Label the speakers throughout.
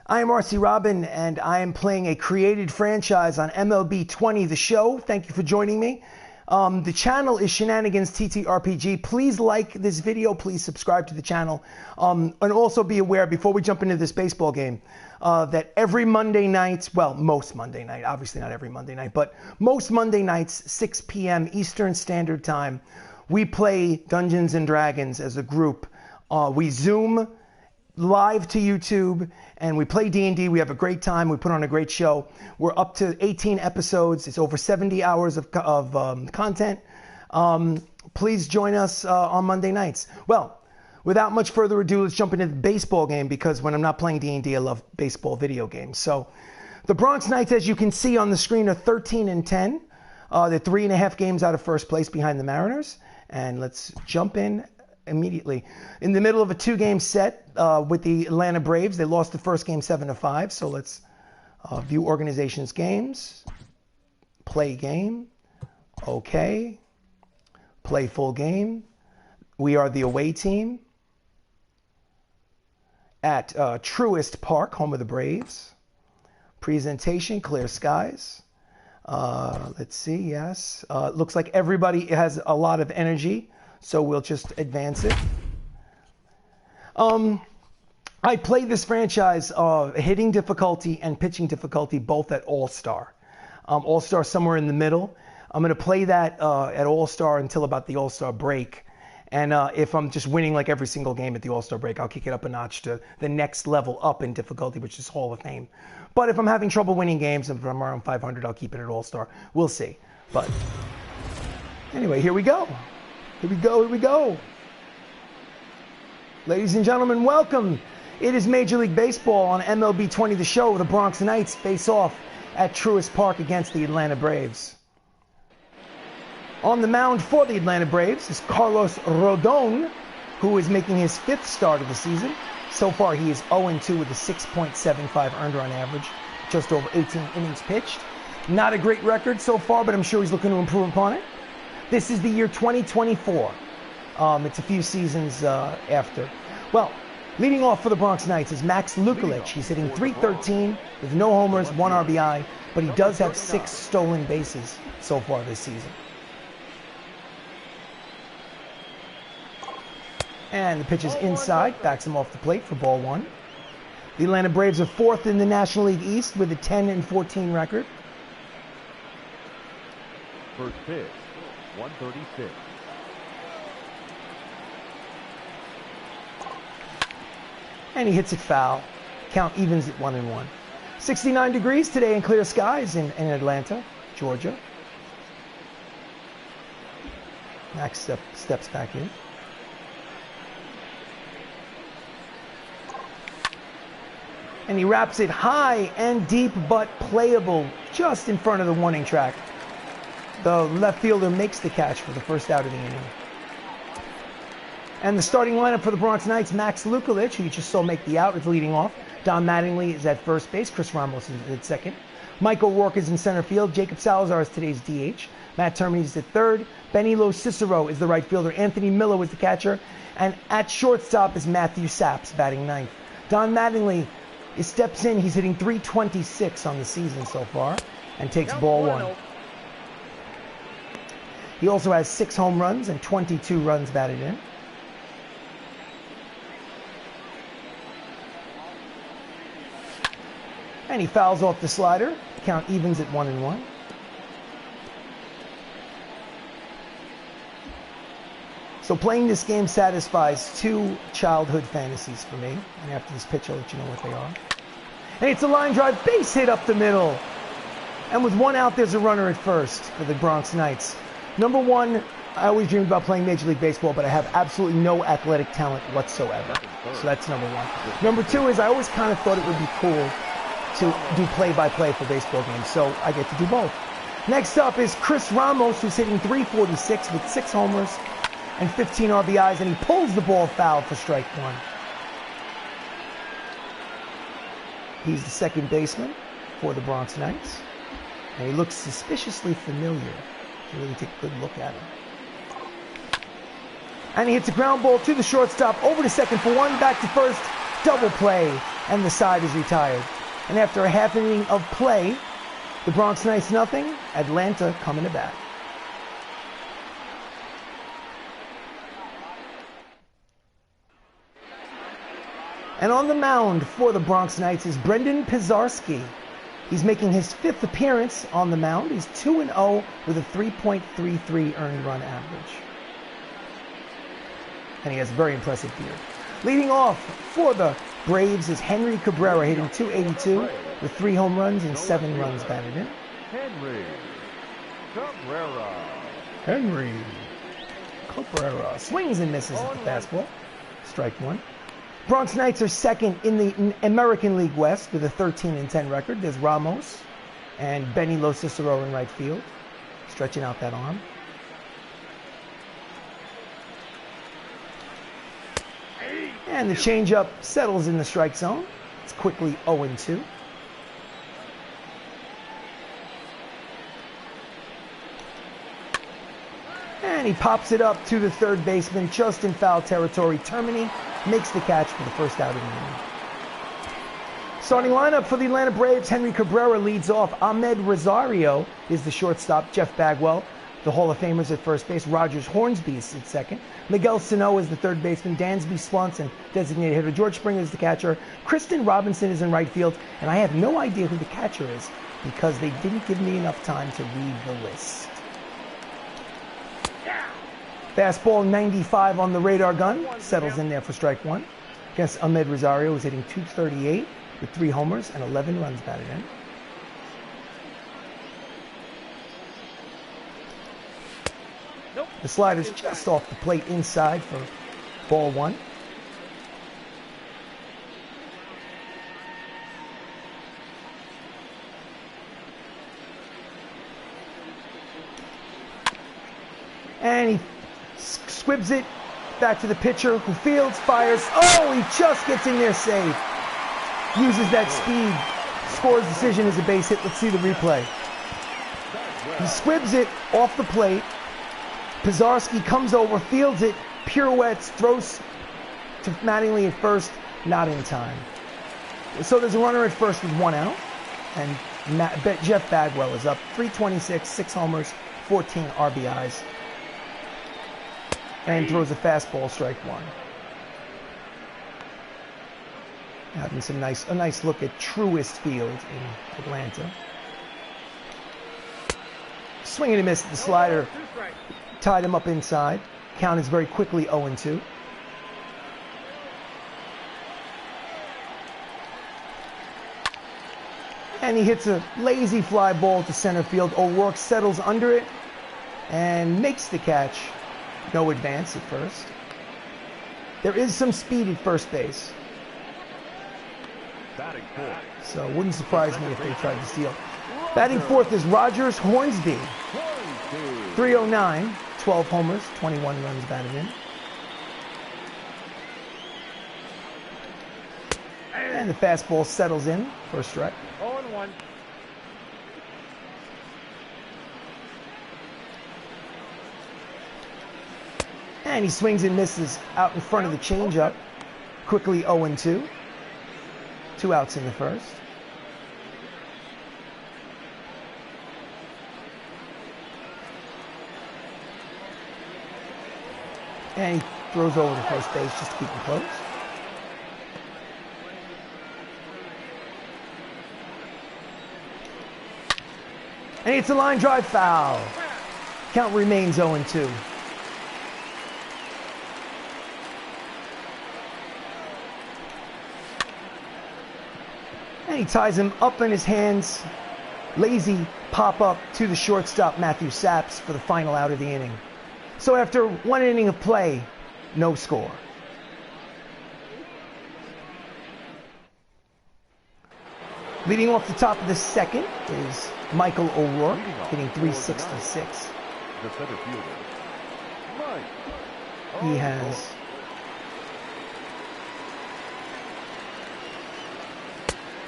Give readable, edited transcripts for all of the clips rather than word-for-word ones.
Speaker 1: I am RC Robbin, and I am playing a created franchise on MLB 20, the show. Thank you for joining me. The channel is Shenanigans ttRPG. Please like this video. Please subscribe to the channel. And also be aware, before we jump into this baseball game, that every Monday night, well, most Monday night, obviously not every Monday night, but most Monday nights, 6 p.m. Eastern Standard Time, we play Dungeons & Dragons as a group. We Zoom live to YouTube, and we play D&D. We have a great time. We put on a great show. We're up to 18 episodes. It's over 70 hours of content. Please join us on Monday nights. Well, without much further ado, let's jump into the baseball game, because when I'm not playing D&D, I love baseball video games. So the Bronx Knights, as you can see on the screen, are 13-10. They're 3.5 games out of first place behind the Mariners. And let's jump in immediately. In the middle of a 2-game set with the Atlanta Braves. They lost the first game 7-5. So let's view organization's games. Play game. Okay. Play full game. We are the away team at Truist Park, home of the Braves. Presentation, clear skies. Let's see, yes. Looks like everybody has a lot of energy. So we'll just advance it. I play this franchise hitting difficulty and pitching difficulty both at All-Star. All-Star somewhere in the middle. I'm going to play that at All-Star until about the All-Star break. And if I'm just winning like every single game at the All-Star break, I'll kick it up a notch to the next level up in difficulty, which is Hall of Fame. But if I'm having trouble winning games, if I'm around 500, I'll keep it at All-Star. We'll see. But anyway, here we go. Here we go, here we go. Ladies and gentlemen, welcome. It is Major League Baseball on MLB 20, the show. The Bronx Knights face off at Truist Park against the Atlanta Braves. On the mound for the Atlanta Braves is Carlos Rodon, who is making his 5th start of the season. So far, he is 0-2 with a 6.75 earned run average, just over 18 innings pitched. Not a great record so far, but I'm sure he's looking to improve upon it. This is the year 2024. It's a few seasons after. Well, leading off for the Bronx Knights is Max Lukulich. He's hitting .313 with no homers, 1 RBI, but he does have 6 stolen bases so far this season. And the pitch is inside, backs him off the plate for ball 1. The Atlanta Braves are 4th in the National League East with a 10-14 record.
Speaker 2: First pitch. 136.
Speaker 1: And he hits it foul. Count evens at 1-1. 69 degrees today in clear skies in Atlanta, Georgia. Max steps back in. And he wraps it high and deep, but playable, just in front of the warning track. The left fielder makes the catch for the first out of the inning. And the starting lineup for the Bronx Knights, Max Lukulich, who you just saw make the out, is leading off. Don Mattingly is at first base. Chris Ramos is at second. Mike O'Rourke is in center field. Jacob Salazar is today's DH. Matt Termine is at third. Benny LoCicero is the right fielder. Anthony Millo is the catcher. And at shortstop is Matthew Saps, batting 9th. Don Mattingly steps in. He's hitting .326 on the season so far and takes ball 1. He also has 6 home runs and 22 runs batted in. And he fouls off the slider. Count evens at 1-1. So playing this game satisfies 2 childhood fantasies for me. And after this pitch, I'll let you know what they are. And it's a line drive base hit up the middle. And with 1 out, there's a runner at first for the Bronx Knights. Number 1, I always dreamed about playing Major League Baseball, but I have absolutely no athletic talent whatsoever. So that's number 1. Number 2 is I always kind of thought it would be cool to do play-by-play for baseball games, so I get to do both. Next up is Chris Ramos, who's hitting .346 with 6 homers and 15 RBIs, and he pulls the ball foul for strike 1. He's the second baseman for the Bronx Knights, and he looks suspiciously familiar. You really take a good look at him. And he hits a ground ball to the shortstop, over to second for 1, back to first. Double play and the side is retired. And after a half inning of play, the Bronx Knights nothing, Atlanta coming to bat. And on the mound for the Bronx Knights is Brendan Pizarski. He's making his 5th appearance on the mound. He's 2-0 with a 3.33 earned run average. And he has a very impressive beard. Leading off for the Braves is Henry Cabrera, hitting .282 with 3 home runs and 7 runs batted in. Henry Cabrera swings and misses at the fastball. Strike one. Bronx Knights are second in the American League West with a 13-10 record. There's Ramos and Benny LoCicero in right field, stretching out that arm. And the changeup settles in the strike zone. It's quickly 0-2. And he pops it up to the third baseman, just in foul territory. Termini makes the catch for the first out of the inning. Starting lineup for the Atlanta Braves, Henry Cabrera leads off. Ahmed Rosario is the shortstop. Jeff Bagwell, the Hall of Famers at first base. Rogers Hornsby is at second. Miguel Sano is the third baseman. Dansby Swanson, designated hitter. George Springer is the catcher. Kristen Robinson is in right field. And I have no idea who the catcher is because they didn't give me enough time to read the list. Fastball 95 on the radar gun. Settles in there for strike one. Against Ahmed Rosario, who's hitting .238 with 3 homers and 11 runs batted in. The slider's just off the plate inside for ball one. And he squibs it back to the pitcher who fields, fires. Oh, he just gets in there safe. Uses that speed. Scores decision as a base hit. Let's see the replay. He squibs it off the plate. Pizarski comes over, fields it, pirouettes, throws to Mattingly at first, not in time. So there's a runner at first with 1 out, and Jeff Bagwell is up. 326, 6 homers, 14 RBIs, and throws a fastball, strike one. Having a nice look at Truist Field in Atlanta. Swinging and a miss at the slider. Tied him up inside. Count is very quickly 0-2. And he hits a lazy fly ball to center field. O'Rourke settles under it and makes the catch. No advance at first. There is some speed at first base. So it wouldn't surprise me if they tried to steal. Batting fourth is Rogers Hornsby. 309, 12 homers, 21 runs batted in. And the fastball settles in for a strike.
Speaker 3: 0-1.
Speaker 1: And he swings and misses out in front of the changeup. Quickly 0-2. 2 outs in the first. And he throws over to first base just to keep him close. And it's a line drive foul. Count remains 0-2. And he ties him up in his hands. Lazy pop-up to the shortstop, Matthew Saps, for the final out of the inning. So after 1 inning of play, no score. Leading off the top of the second is Michael O'Rourke, hitting .366.
Speaker 2: The center fielder,
Speaker 1: He has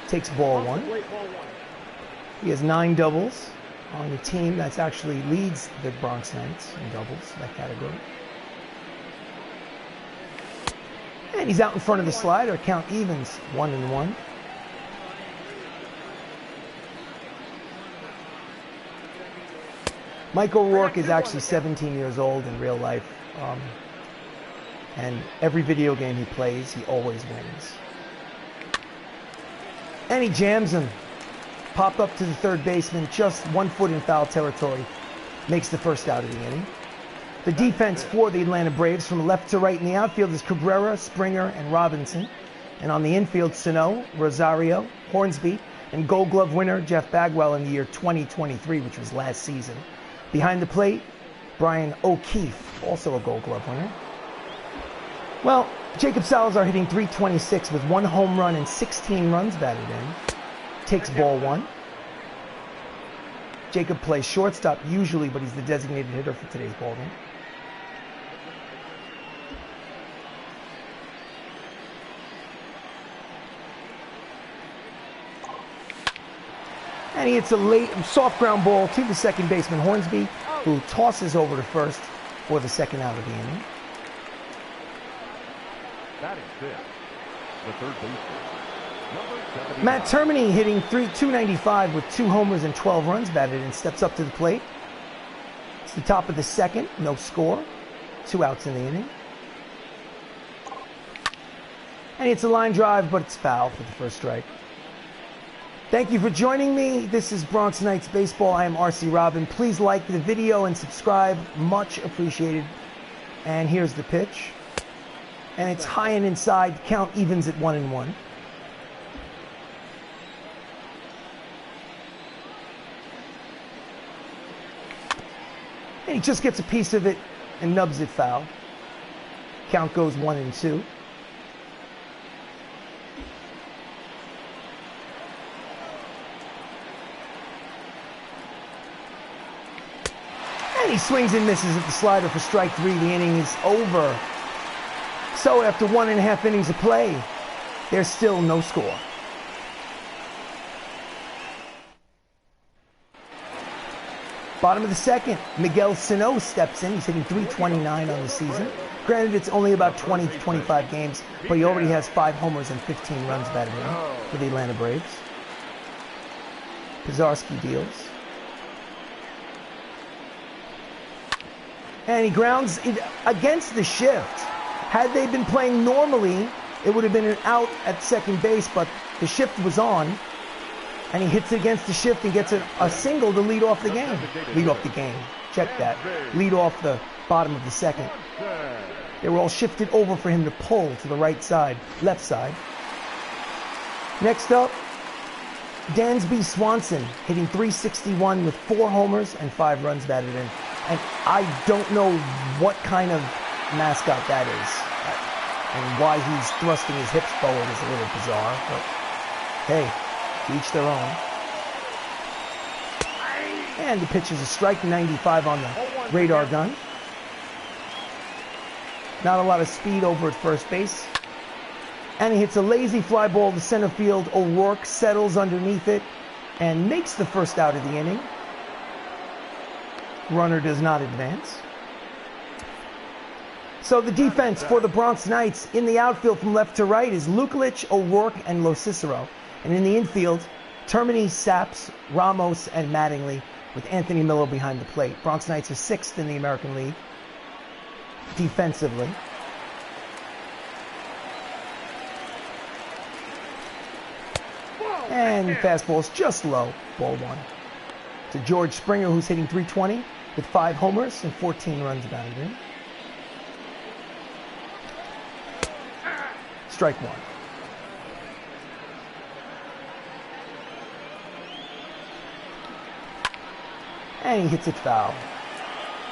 Speaker 1: takes ball one. He has 9 doubles on the team that's actually leads the Bronx Knights in doubles, that category. And he's out in front of the slider. Count evens, 1-1. Mike O'Rourke is actually 17 years old in real life. And every video game he plays, he always wins. And he jams him. Pop up to the third baseman, just 1 foot in foul territory. Makes the first out of the inning. The defense for the Atlanta Braves from left to right in the outfield is Cabrera, Springer, and Robinson. And on the infield, Sano, Rosario, Hornsby, and Gold Glove winner Jeff Bagwell in the year 2023, which was last season. Behind the plate, Brian O'Keefe, also a Gold Glove winner. Well, Jacob Salazar hitting .326 with 1 home run and 16 runs batted in. Takes ball 1. Jacob plays shortstop usually, but he's the designated hitter for today's ball game. And he hits a late, soft ground ball to the second baseman, Hornsby, who tosses over to first for the second out of the inning.
Speaker 2: Batting fifth, the third baseman, number 79.
Speaker 1: Matt Termini hitting .295 with 2 homers and 12 runs batted in, steps up to the plate. It's the top of the second, no score. 2 outs in the inning. And it's a line drive, but it's foul for the first strike. Thank you for joining me. This is Bronx Knights Baseball. I am RC Robbin. Please like the video and subscribe. Much appreciated. And here's the pitch. And it's high and inside. Count evens at 1-1. And he just gets a piece of it and nubs it foul. Count goes 1-2. And he swings and misses at the slider for strike 3. The inning is over. So after 1.5 innings of play, there's still no score. Bottom of the second, Miguel Sano steps in. He's hitting .329 on the season. Granted, it's only about 20 to 25 games, but he already has 5 homers and 15 runs batted in for the Atlanta Braves. Pizarski deals. And he grounds it against the shift. Had they been playing normally, it would have been an out at second base, but the shift was on. And he hits it against the shift and gets a single to lead off the game. Lead off the game. Check that. Lead off the bottom of the second. They were all shifted over for him to pull to the right side, left side. Next up, Dansby Swanson hitting .361 with 4 homers and 5 runs batted in. And I don't know what kind of mascot that is. And why he's thrusting his hips forward is a little bizarre. But hey, each their own. And the pitch is a strike, 95 on the radar gun. Not a lot of speed over at first base. And he hits a lazy fly ball to center field. O'Rourke settles underneath it and makes the first out of the inning. Runner does not advance. So the defense for the Bronx Knights in the outfield from left to right is Lukelich, O'Rourke, and LoCicero. And in the infield, Termini, Saps, Ramos, and Mattingly, with Anthony Millo behind the plate. Bronx Knights are 6th in the American League defensively. And fastball's just low, ball 1. To George Springer, who's hitting .320 with 5 homers and 14 runs batted in. Strike 1. And he hits it foul.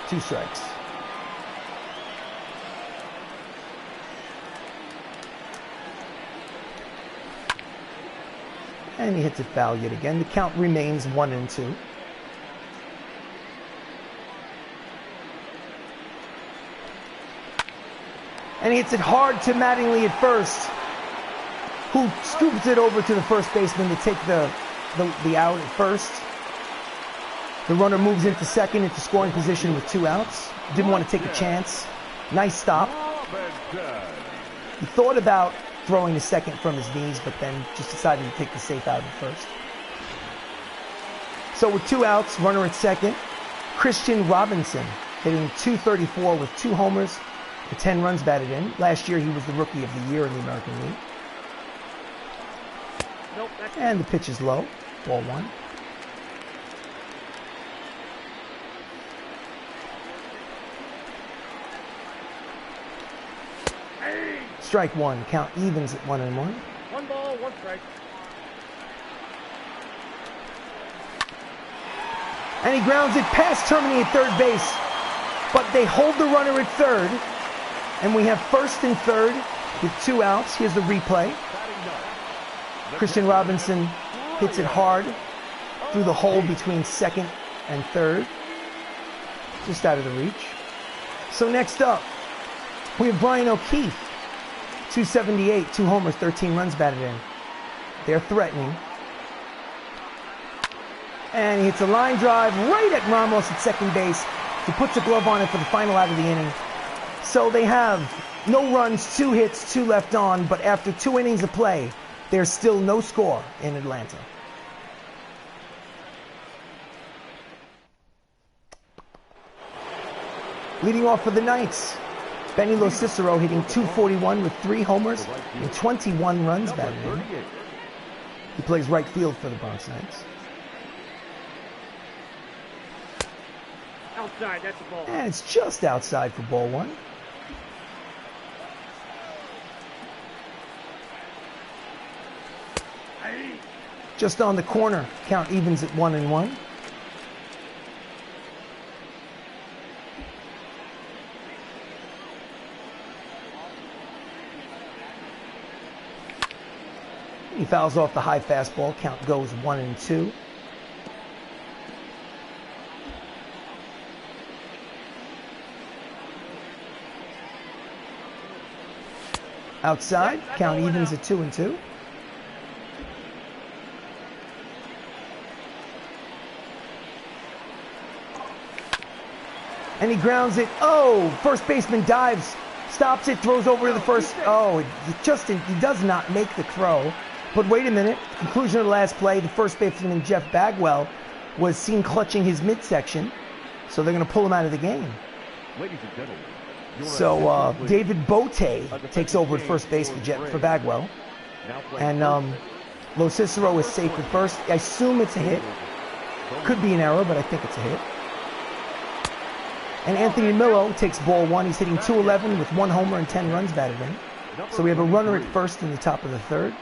Speaker 1: 2 strikes. And he hits it foul yet again. The count remains 1-2. And he hits it hard to Mattingly at first, who scoops it over to the first baseman to take the out at first. The runner moves into second into scoring position with 2 outs. Didn't want to take a chance. Nice stop. He thought about throwing the second from his knees, but then just decided to take the safe out of the first. So with 2 outs, runner at second, Christian Robinson hitting .234 with 2 homers and 10 runs batted in. Last year he was the Rookie of the Year in the American League.
Speaker 3: Nope,
Speaker 1: and the pitch is low, ball 1. Strike 1, count evens at 1-1.
Speaker 3: 1 ball, 1 strike.
Speaker 1: And he grounds it past Termini at third base. But they hold the runner at third. And we have first and third with 2 outs. Here's the replay. Christian Robinson hits it hard through the hole between second and third. Just out of the reach. So next up, we have Brian O'Keefe. .278, 2 homers, 13 runs batted in. They're threatening. And he hits a line drive right at Ramos at second base. He puts a glove on it for the final out of the inning. So they have no runs, 2 hits, 2 left on, but after 2 innings of play, there's still no score in Atlanta. Leading off for the Knights, Benny LoCicero hitting .241 with 3 homers and 21 runs batted in. He plays right field for the Bronx Knights.
Speaker 3: Outside, that's the ball.
Speaker 1: And it's just outside for ball 1. Just on the corner, count evens at 1-1. He fouls off the high fastball, count goes 1-2. Outside, count evens at 2-2. And he grounds it. Oh, first baseman dives, stops it, throws over to the first. Oh, he does not make the throw. But wait a minute, conclusion of the last play, the first baseman, Jeff Bagwell, was seen clutching his midsection. So they're going to pull him out of the game.
Speaker 2: Ladies and gentlemen.
Speaker 1: So David Bote takes over at first base for Bagwell. And LoCicero is safe at first. I assume it's a hit. Could be an error, but I think it's a hit. And Anthony Millo takes ball 1. He's hitting .211 with 1 homer and 10 runs batted in. So we have a runner at first in the top of the third.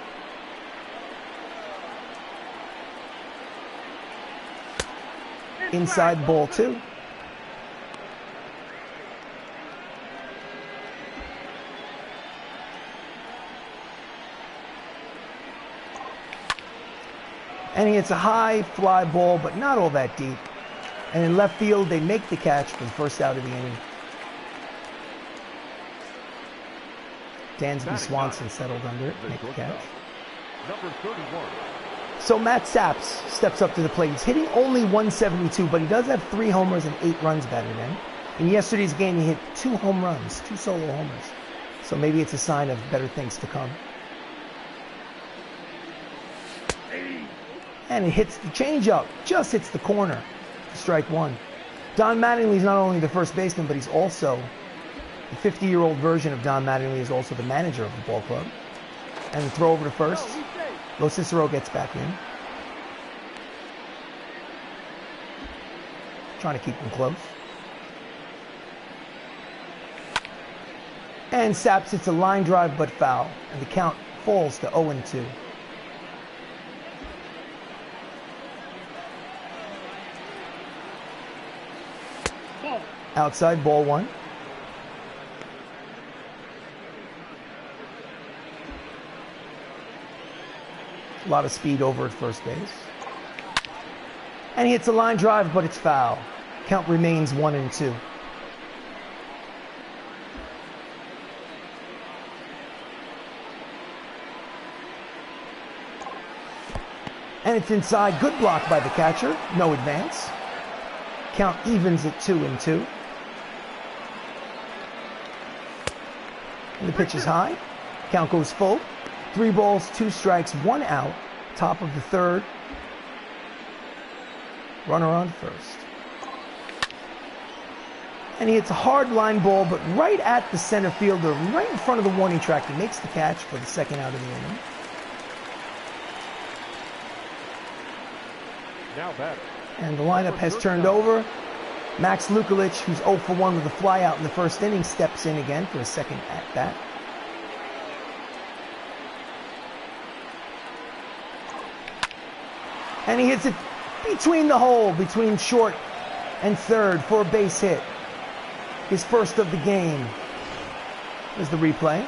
Speaker 1: Inside ball 2. And he hits a high fly ball, but not all that deep. And in left field, they make the catch for the first out of the inning. Dansby Swanson settled under it, make the catch.
Speaker 2: Number 31.
Speaker 1: So Matt Saps steps up to the plate. He's hitting only .172, but he does have 3 homers and 8 runs batted in. In yesterday's game, he hit 2 home runs, 2 solo homers. So maybe it's a sign of better things to come. And it hits the changeup, just hits the corner. Strike 1. Don Mattingly is not only the first baseman, but he's also the 50-year-old version of Don Mattingly is also the manager of the ball club. And the throw over to first. LoCicero gets back in. Trying to keep him close. And Saps hits a line drive but foul. And the count falls to 0-2. Outside, ball 1. A lot of speed over at first base. And he hits a line drive, but it's foul. Count remains 1-2. And it's inside. Good block by the catcher. No advance. Count evens at 2-2. And the pitch is high. Count goes full. 3 balls, 2 strikes, 1 out. Top of the third. Runner on first. And he hits a hard line ball, but right at the center fielder, right in front of the warning track. He makes the catch for the second out of the inning.
Speaker 2: Now batter.
Speaker 1: And the lineup has turned over. Max Lukulich, who's 0 for 1 with a flyout in the first inning, steps in again for a second at bat. And he hits it between the hole, between short and third for a base hit. His first of the game. There's the replay.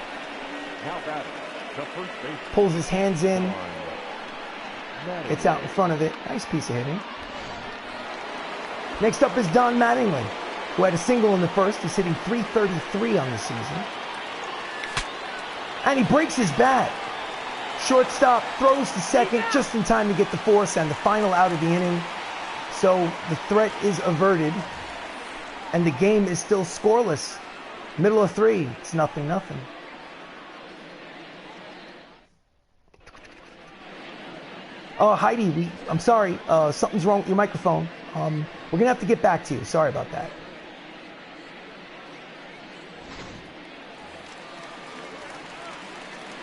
Speaker 2: Now batter. The first base.
Speaker 1: Pulls his hands in. It's out in front of it. Nice piece of hitting. Next up is Don Mattingly, who had a single in the first. He's hitting .333 on the season. And he breaks his bat. Shortstop throws to second just in time to get the force and the final out of the inning. So the threat is averted. And the game is still scoreless. Middle of 3. It's 0-0. Oh, Heidi, I'm sorry. Something's wrong with your microphone. We're going to have to get back to you. Sorry about that.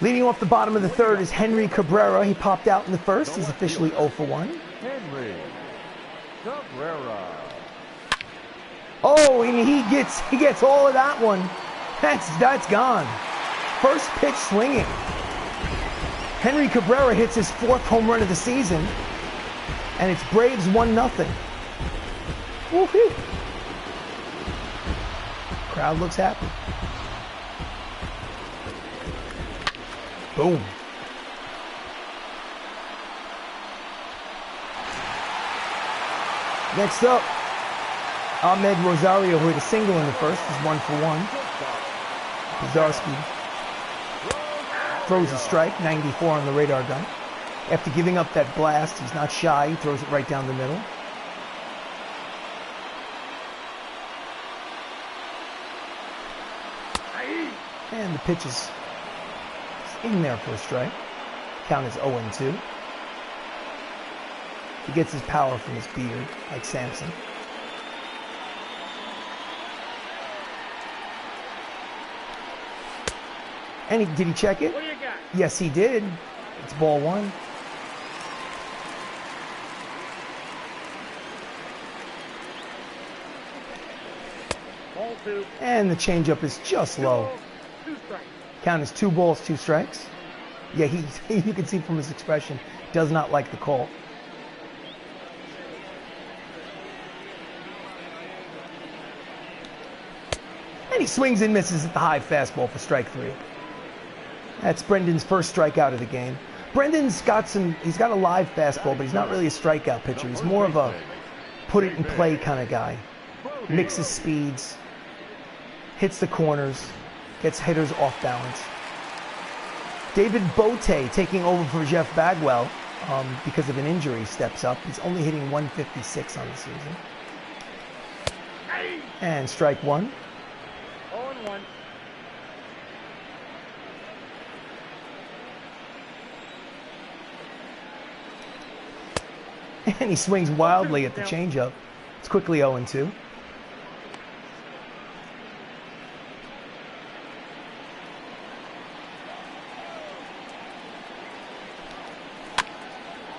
Speaker 1: Leading off the bottom of the third is Henry Cabrera. He popped out in the first. He's officially 0 for 1.
Speaker 2: Henry Cabrera.
Speaker 1: Oh, and he gets all of that one. That's gone. First pitch swinging. Henry Cabrera hits his 4th home run of the season, and it's Braves 1-0. Woohoo! Crowd looks happy. Boom. Next up, Ahmed Rosario, who hit a single in the first, is 1 for 1. Pizarski throws a strike, 94 on the radar gun. After giving up that blast, he's not shy. He throws it right down the middle. And the pitch is in there for a strike. Count is 0-2. He gets his power from his beard, like Samson. And did he check it?
Speaker 3: What do you got?
Speaker 1: Yes, he did. It's ball 1.
Speaker 3: Ball 2.
Speaker 1: And the changeup is just low.
Speaker 3: 2 strikes.
Speaker 1: Count is 2 balls, 2 strikes. Yeah, you can see from his expression, does not like the call. And he swings and misses at the high fastball for strike 3. That's Brendan's first strikeout of the game. Brendan's he's got a live fastball, but he's not really a strikeout pitcher. He's more of a put it in play kind of guy. Mixes speeds, hits the corners, gets hitters off balance. David Bote, taking over for Jeff Bagwell because of an injury, steps up. He's only hitting .156 on the season. And strike 1.
Speaker 3: 0-1.
Speaker 1: And he swings wildly at the changeup. It's quickly 0-2.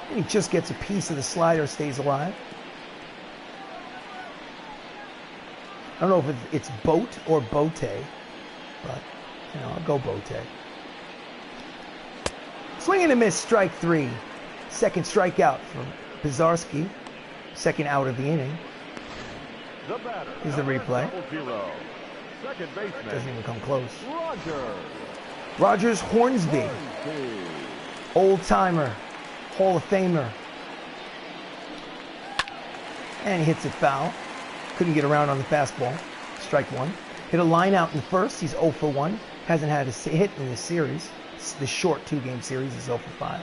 Speaker 1: And he just gets a piece of the slider, stays alive. I don't know if it's Boat or Bote, but, I'll go Bote. Swing and a miss, strike 3. Second strikeout from Pizarski. Second out of the inning.
Speaker 2: The batter.
Speaker 1: Here's the replay.
Speaker 2: 0-0. Second baseman.
Speaker 1: Doesn't even come close.
Speaker 2: Rogers.
Speaker 1: Rogers Hornsby. Old timer. Hall of Famer. And he hits it foul. Couldn't get around on the fastball. Strike 1. Hit a line out in the first. He's 0 for 1. Hasn't had a hit in this series. The short 2-game series is 0 for 5.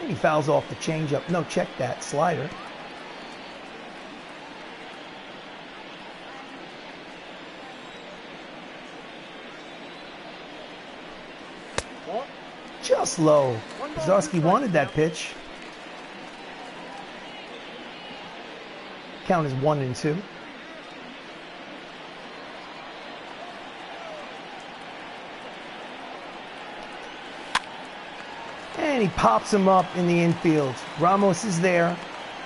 Speaker 1: And he fouls off the changeup. No, check that. Slider.
Speaker 3: Walk.
Speaker 1: Just low. Zarski wanted that pitch. Count is 1-2. And he pops him up in the infield. Ramos is there,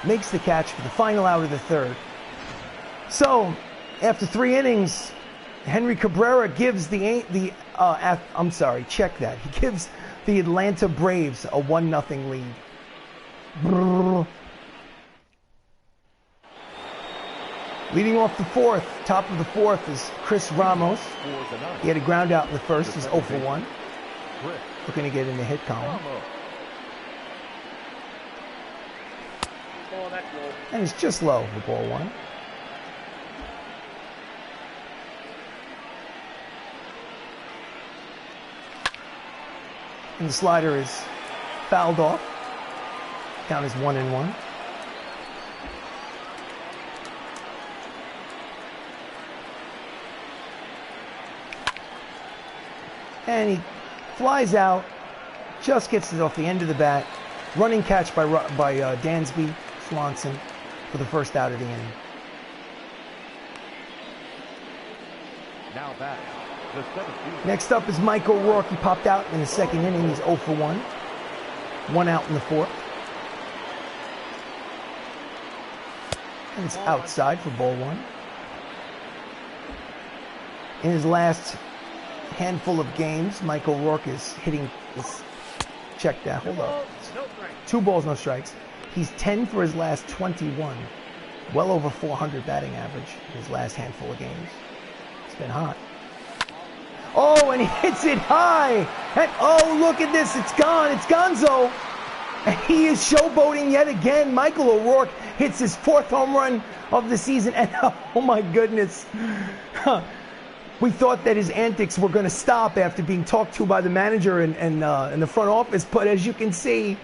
Speaker 1: makes the catch for the final out of the third. So, after 3 innings, Henry Cabrera gives check that. He gives the Atlanta Braves a 1-0 lead. Brrr. Leading off the fourth, top of the fourth is Chris Ramos. He had a ground out in the first. He's 0 for 1. Looking to get in the hit column. And it's just low for ball 1. And the slider is fouled off. Count is 1-1. And he flies out, just gets it off the end of the bat. Running catch by Dansby Swanson for the first out of the inning.
Speaker 2: Now back.
Speaker 1: Next up is Mike O'Rourke. He popped out in the second inning. He's 0 for 1. 1 out in the fourth. And it's outside for ball 1. In his last handful of games, Mike O'Rourke is hitting this. Check that. Hold up. 2 balls, no strikes. He's 10 for his last 21. Well over 400 batting average in his last handful of games. It's been hot. Oh, and he hits it high. And oh, look at this. It's gone. It's Gonzo. And he is showboating yet again. Michael O'Rourke hits his 4th home run of the season. And oh my goodness. We thought that his antics were going to stop after being talked to by the manager and in the front office. But as you can see,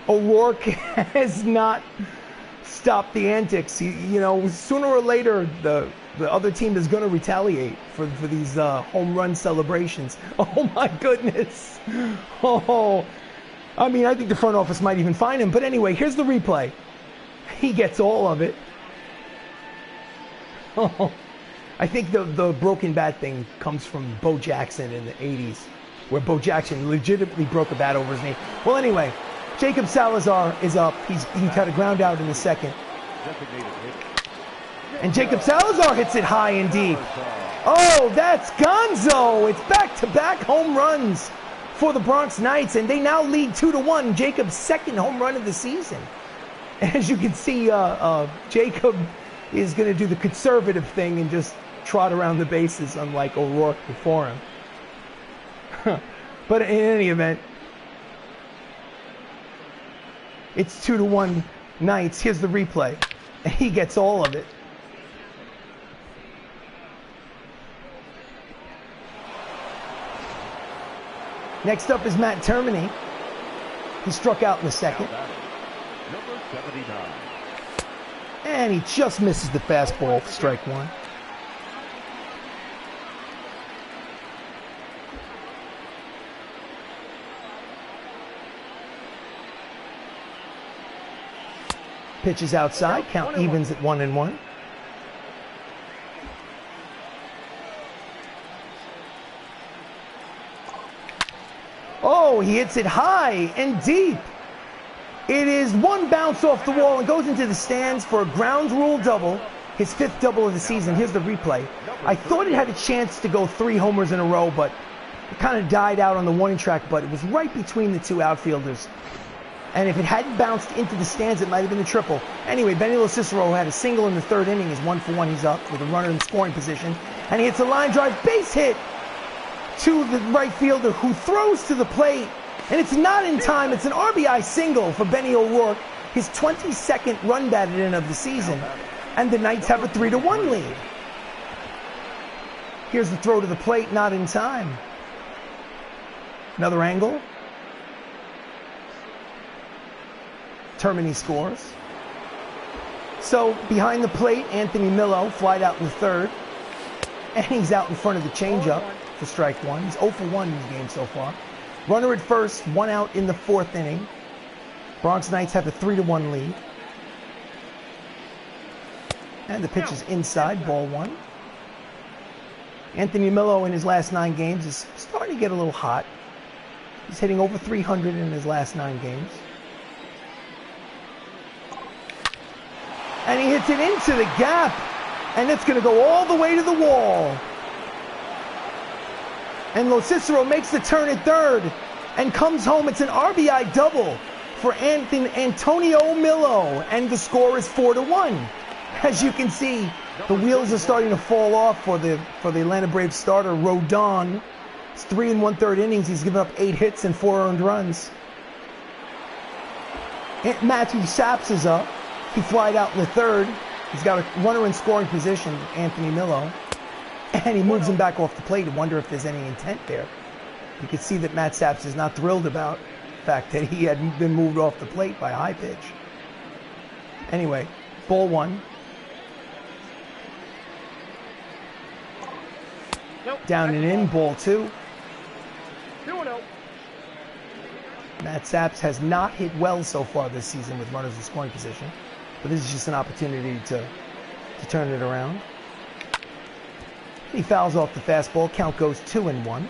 Speaker 1: O'Rourke has not stopped the antics. You know, sooner or later, the other team is going to retaliate for these home run celebrations. Oh my goodness. Oh, I mean, I think the front office might even fine him. But anyway, here's the replay. He gets all of it. Oh, I think the broken bat thing comes from Bo Jackson in the 80s, where Bo Jackson legitimately broke a bat over his knee. Well, anyway, Jacob Salazar is up. He's got a ground out in the second. And Jacob Salazar hits it high and deep. Oh, that's Gonzo. It's back-to-back home runs for the Bronx Knights, and they now lead 2-1. Jacob's 2nd home run of the season. As you can see, Jacob is going to do the conservative thing and just trot around the bases, unlike O'Rourke before him. But in any event, it's 2-1 Knights. Here's the replay. He gets all of it. Next up is Matt Termini. He struck out in the second.
Speaker 2: Number 79.
Speaker 1: And he just misses the fastball for strike 1. Pitch is outside. Count evens at 1-1. Oh, he hits it high and deep. It is one bounce off the wall and goes into the stands for a ground rule double, his 5th double of the season. Here's the replay. I thought it had a chance to go 3 homers in a row, but it kind of died out on the warning track, but it was right between the 2 outfielders. And if it hadn't bounced into the stands, it might have been a triple. Anyway, Benny LoCicero had a single in the 3rd inning. He's 1 for 1. He's up with a runner in scoring position. And he hits a line drive base hit to the right fielder, who throws to the plate. And it's not in time. It's an RBI single for Benny O'Rourke, his 22nd run batted in of the season. And the Knights have a 3-1 lead. Here's the throw to the plate, not in time. Another angle. Termini scores. So behind the plate, Anthony Millo flied out in the 3rd. And he's out in front of the changeup for strike 1. He's 0 for 1 in the game so far. Runner at first, 1 out in the 4th inning. Bronx Knights have a 3-1 lead. And the pitch is inside, ball 1. Anthony Millo in his last 9 games is starting to get a little hot. He's hitting over 300 in his last 9 games. And he hits it into the gap. And it's going to go all the way to the wall. And LoCicero makes the turn at 3rd and comes home. It's an RBI double for Antonio Millo. And the score is 4-1. As you can see, the wheels are starting to fall off for the Atlanta Braves starter, Robbin. It's 3 1/3 innings. He's given up 8 hits and 4 earned runs. Matthew Saps is up. He flied out in the 3rd. He's got a runner in scoring position, Anthony Millo. And he moves him back off the plate. I wonder if there's any intent there. You can see that Matt Saps is not thrilled about the fact that he had been moved off the plate by a high pitch. Anyway, ball 1. Down and in, ball 2.
Speaker 3: 2-0.
Speaker 1: Matt Saps has not hit well so far this season with runners in scoring position, but this is just an opportunity to turn it around. He fouls off the fastball. Count goes 2-1.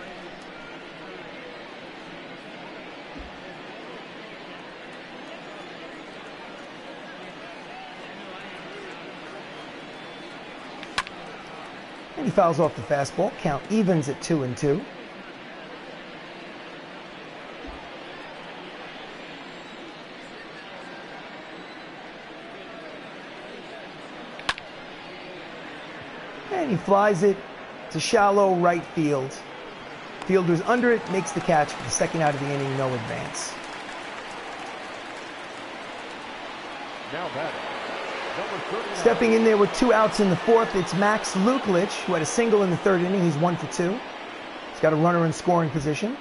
Speaker 1: And he fouls off the fastball. Count evens at 2-2. And he flies it to shallow right field. Fielder's under it, makes the catch for the 2nd out of the inning, no advance.
Speaker 2: Now batting. Number 39.
Speaker 1: Stepping in there with 2 outs in the 4th, it's Max Luklich, who had a single in the 3rd inning. He's 1 for 2. He's got a runner in scoring position.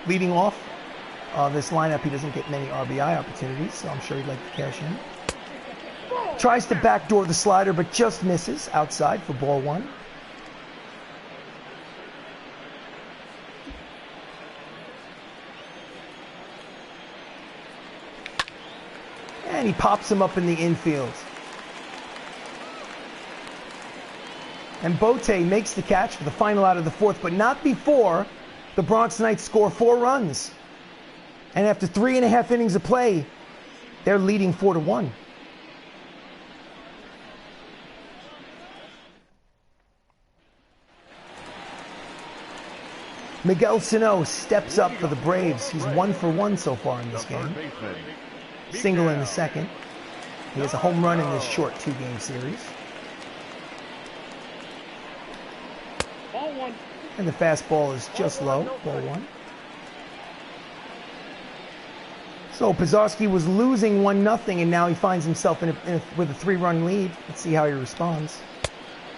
Speaker 1: Leading off this lineup, he doesn't get many RBI opportunities, so I'm sure he'd like to cash in. Tries to backdoor the slider, but just misses outside for ball 1. And he pops him up in the infield. And Bote makes the catch for the final out of the 4th, but not before the Bronx Knights score 4 runs. And after 3.5 innings of play, they're leading 4-1. Miguel Sano steps up for the Braves. He's 1 for 1 so far in this game. Single in the 2nd. He has a home run in this short 2-game series.
Speaker 3: Ball 1.
Speaker 1: And the fastball is just low, ball 1. So Pizarski was losing 1-0, and now he finds himself with a 3-run lead. Let's see how he responds.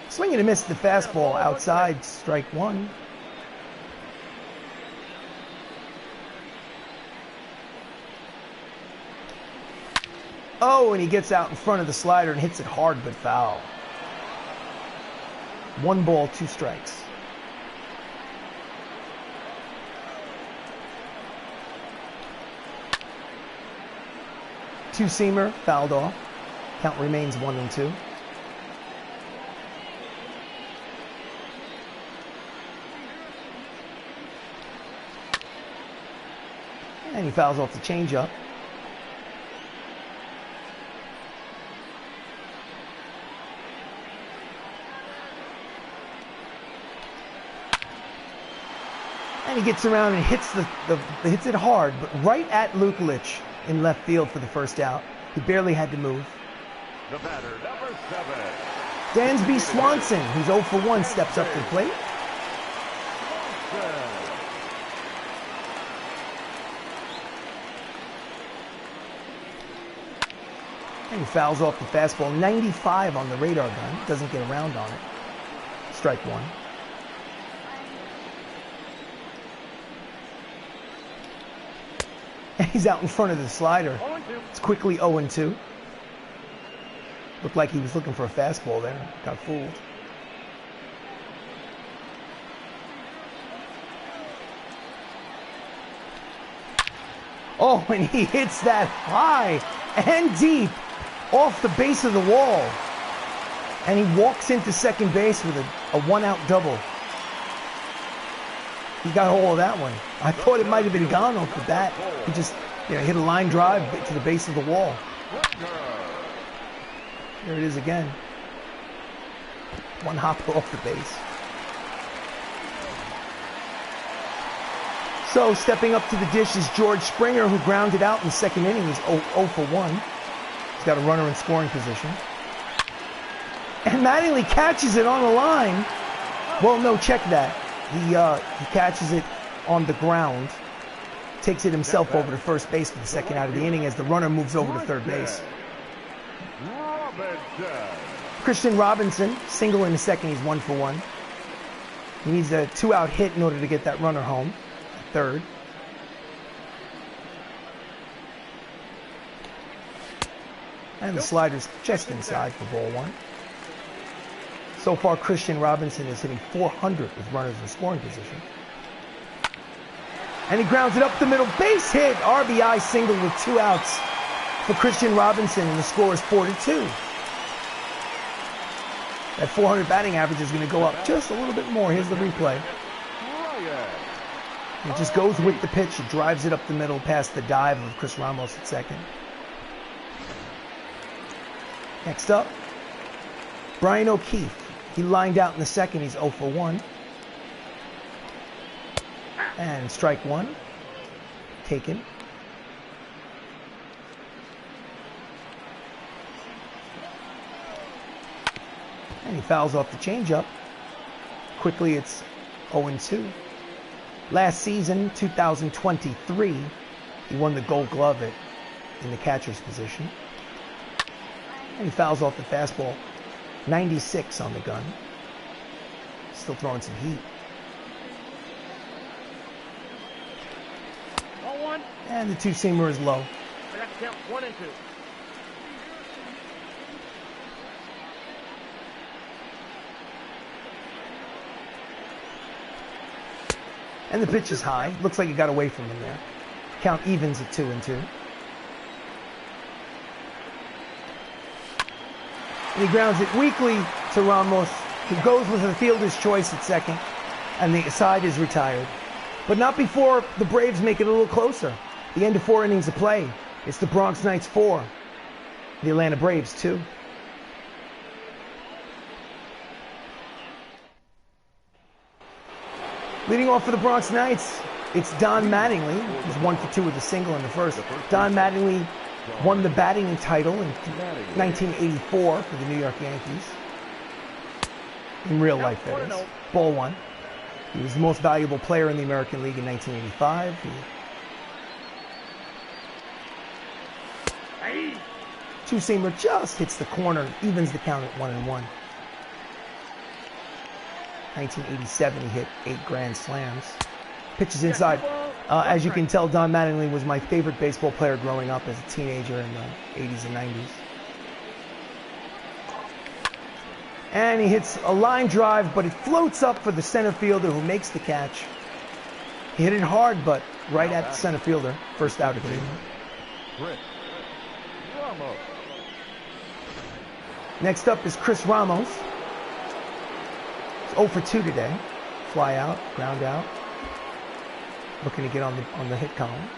Speaker 1: Swing and a miss the fastball outside, strike 1. Oh, and he gets out in front of the slider and hits it hard but foul. 1 ball, 2 strikes. Two-seamer fouled off. Count remains 1-2. And he fouls off the changeup. And he gets around and hits it hard, but right at Luklich in left field for the 1st out. He barely had to move.
Speaker 2: The batter, number 7.
Speaker 1: Dansby Swanson, who's 0 for 1, steps up to the plate. And he fouls off the fastball. 95 on the radar gun. Doesn't get around on it. Strike 1. And he's out in front of the slider. It's quickly 0-2. Looked like he was looking for a fastball there. Got fooled. Oh, and he hits that high and deep off the base of the wall. And he walks into second base with a one-out double. He got hold of that one. I thought it might have been gone off the bat. He just hit a line drive to the base of the wall. There it is again. One hop off the base. So stepping up to the dish is George Springer, who grounded out in the second inning. He's 0 for 1. He's got a runner in scoring position. And Mattingly catches it on the line. Well, no, check that. He catches it on the ground. Takes it himself over to first base for the second out of the inning as the runner moves over to third base. Christian Robinson, single in the second. He's 1 for 1. He needs a 2-out hit in order to get that runner home. Third. And the slider's just inside for ball 1. So far, Christian Robinson is hitting .400 with runners in scoring position. And he grounds it up the middle. Base hit. RBI single with 2 outs for Christian Robinson, and the score is 4-2. That .400 batting average is going to go up just a little bit more. Here's the replay. It just goes with the pitch. It drives it up the middle past the dive of Chris Ramos at second. Next up, Brian O'Keefe. He lined out in the second. He's 0 for 1. And strike 1. Taken. And he fouls off the changeup. Quickly, it's 0-2. Last season, 2023, he won the Gold Glove in the catcher's position. And he fouls off the fastball. 96 on the gun. Still throwing some heat. And the two-seamer is low.
Speaker 3: I got to count 1 and 2.
Speaker 1: And the pitch is high. Looks like he got away from him there. Count evens at 2-2. And he grounds it weakly to Ramos, who goes with the fielder's choice at second, and the side is retired. But not before the Braves make it a little closer. The end of 4 innings of play. It's the Bronx Knights 4, the Atlanta Braves 2. Leading off for the Bronx Knights, it's Don Mattingly. He's 1 for 2 with a single in the first. Don Mattingly won the batting title in 1984 for the New York Yankees. In real life, that is. Ball 1. He was the most valuable player in the American League in 1985. Two-seamer just hits the corner, evens the count at 1-1. 1987, he hit 8 grand slams. Pitches inside. As you can tell, Don Mattingly was my favorite baseball player growing up as a teenager in the 80s and 90s. And he hits a line drive, but it floats up for the center fielder who makes the catch. He hit it hard, but right at the center fielder. First out of the inning. Next up is Chris Ramos. He's 0 for 2 today. Fly out, ground out. Looking to get on the hit column.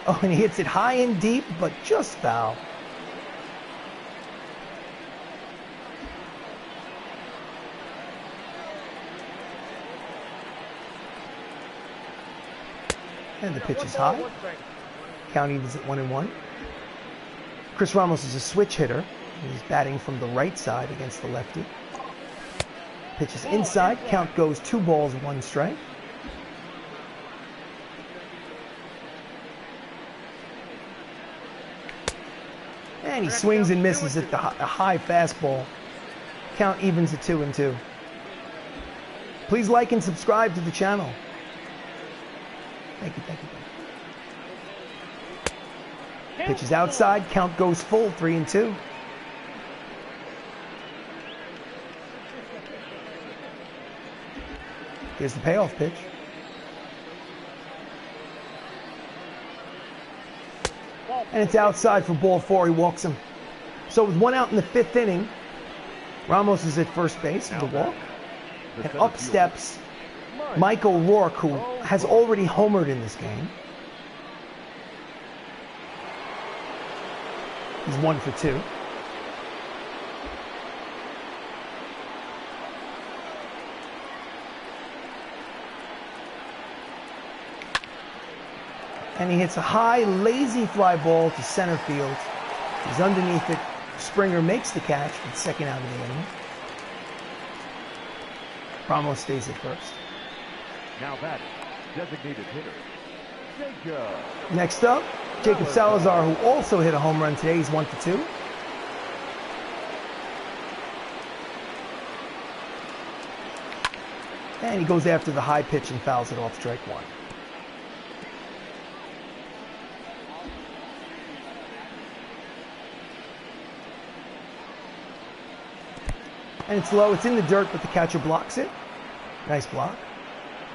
Speaker 1: Oh, and he hits it high and deep, but just foul. And the pitch is high. Count evens at 1-1. Chris Ramos is a switch hitter. He's batting from the right side against the lefty. Pitch is inside. Count goes 2 balls, 1 strike. And he swings and misses at the high fastball. Count evens at 2-2. Please like and subscribe to the channel. Thank you, thank you, thank you. Pitch is outside. Count goes full, 3-2. Here's the payoff pitch. And it's outside for ball 4. He walks him. So with 1 out in the 5th inning, Ramos is at first base with the walk. And up steps Mike O'Rourke, who has already homered in this game. He's 1 for 2. And he hits a high, lazy fly ball to center field. He's underneath it. Springer makes the catch for the 2nd out of the inning. Ramos stays at first.
Speaker 2: Now that designated hitter, Jacob.
Speaker 1: Next up, Jacob Salazar, who also hit a home run today. He's 1 for 2. And he goes after the high pitch and fouls it off, strike 1. And it's low, it's in the dirt, but the catcher blocks it. Nice block.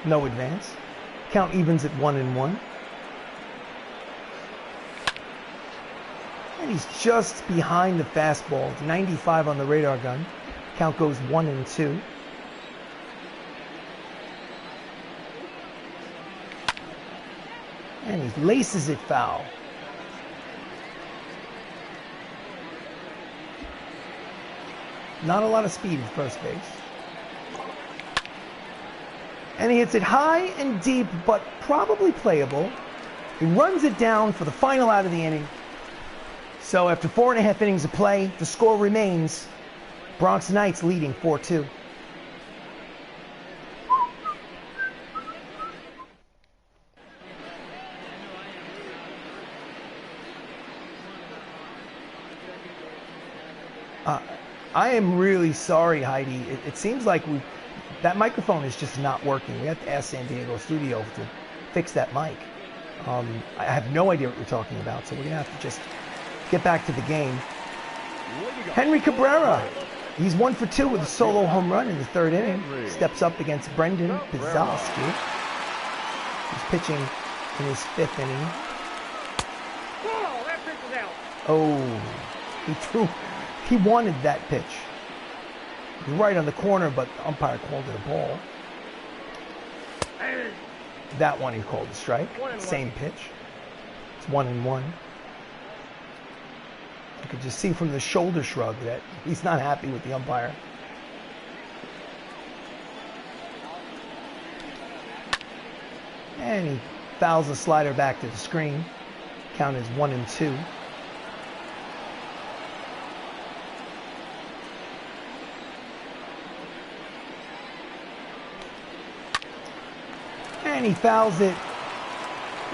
Speaker 1: No advance. Count evens at 1-1. And he's just behind the fastball. It's 95 on the radar gun. Count goes 1-2. And he laces it foul. Not a lot of speed at first base. And he hits it high and deep, but probably playable. He runs it down for the final out of the inning. So after 4.5 innings of play, the score remains Bronx Knights leading 4-2. I am really sorry, Heidi. It seems like that microphone is just not working. We have to ask San Diego Studio to fix that mic. I have no idea what you're talking about, so we're going to have to just get back to the game. Henry Cabrera. He's 1 for 2 with a solo home run in the 3rd inning. Steps up against Brendan Pizalski. He's pitching in his 5th inning.
Speaker 3: Whoa, that pitch is out.
Speaker 1: Oh, he wanted that pitch. It was right on the corner, but the umpire called it a ball. That one he called a strike. Same pitch. It's 1-1. You could just see from the shoulder shrug that he's not happy with the umpire. And he fouls the slider back to the screen. Count is 1-2. And he fouls it.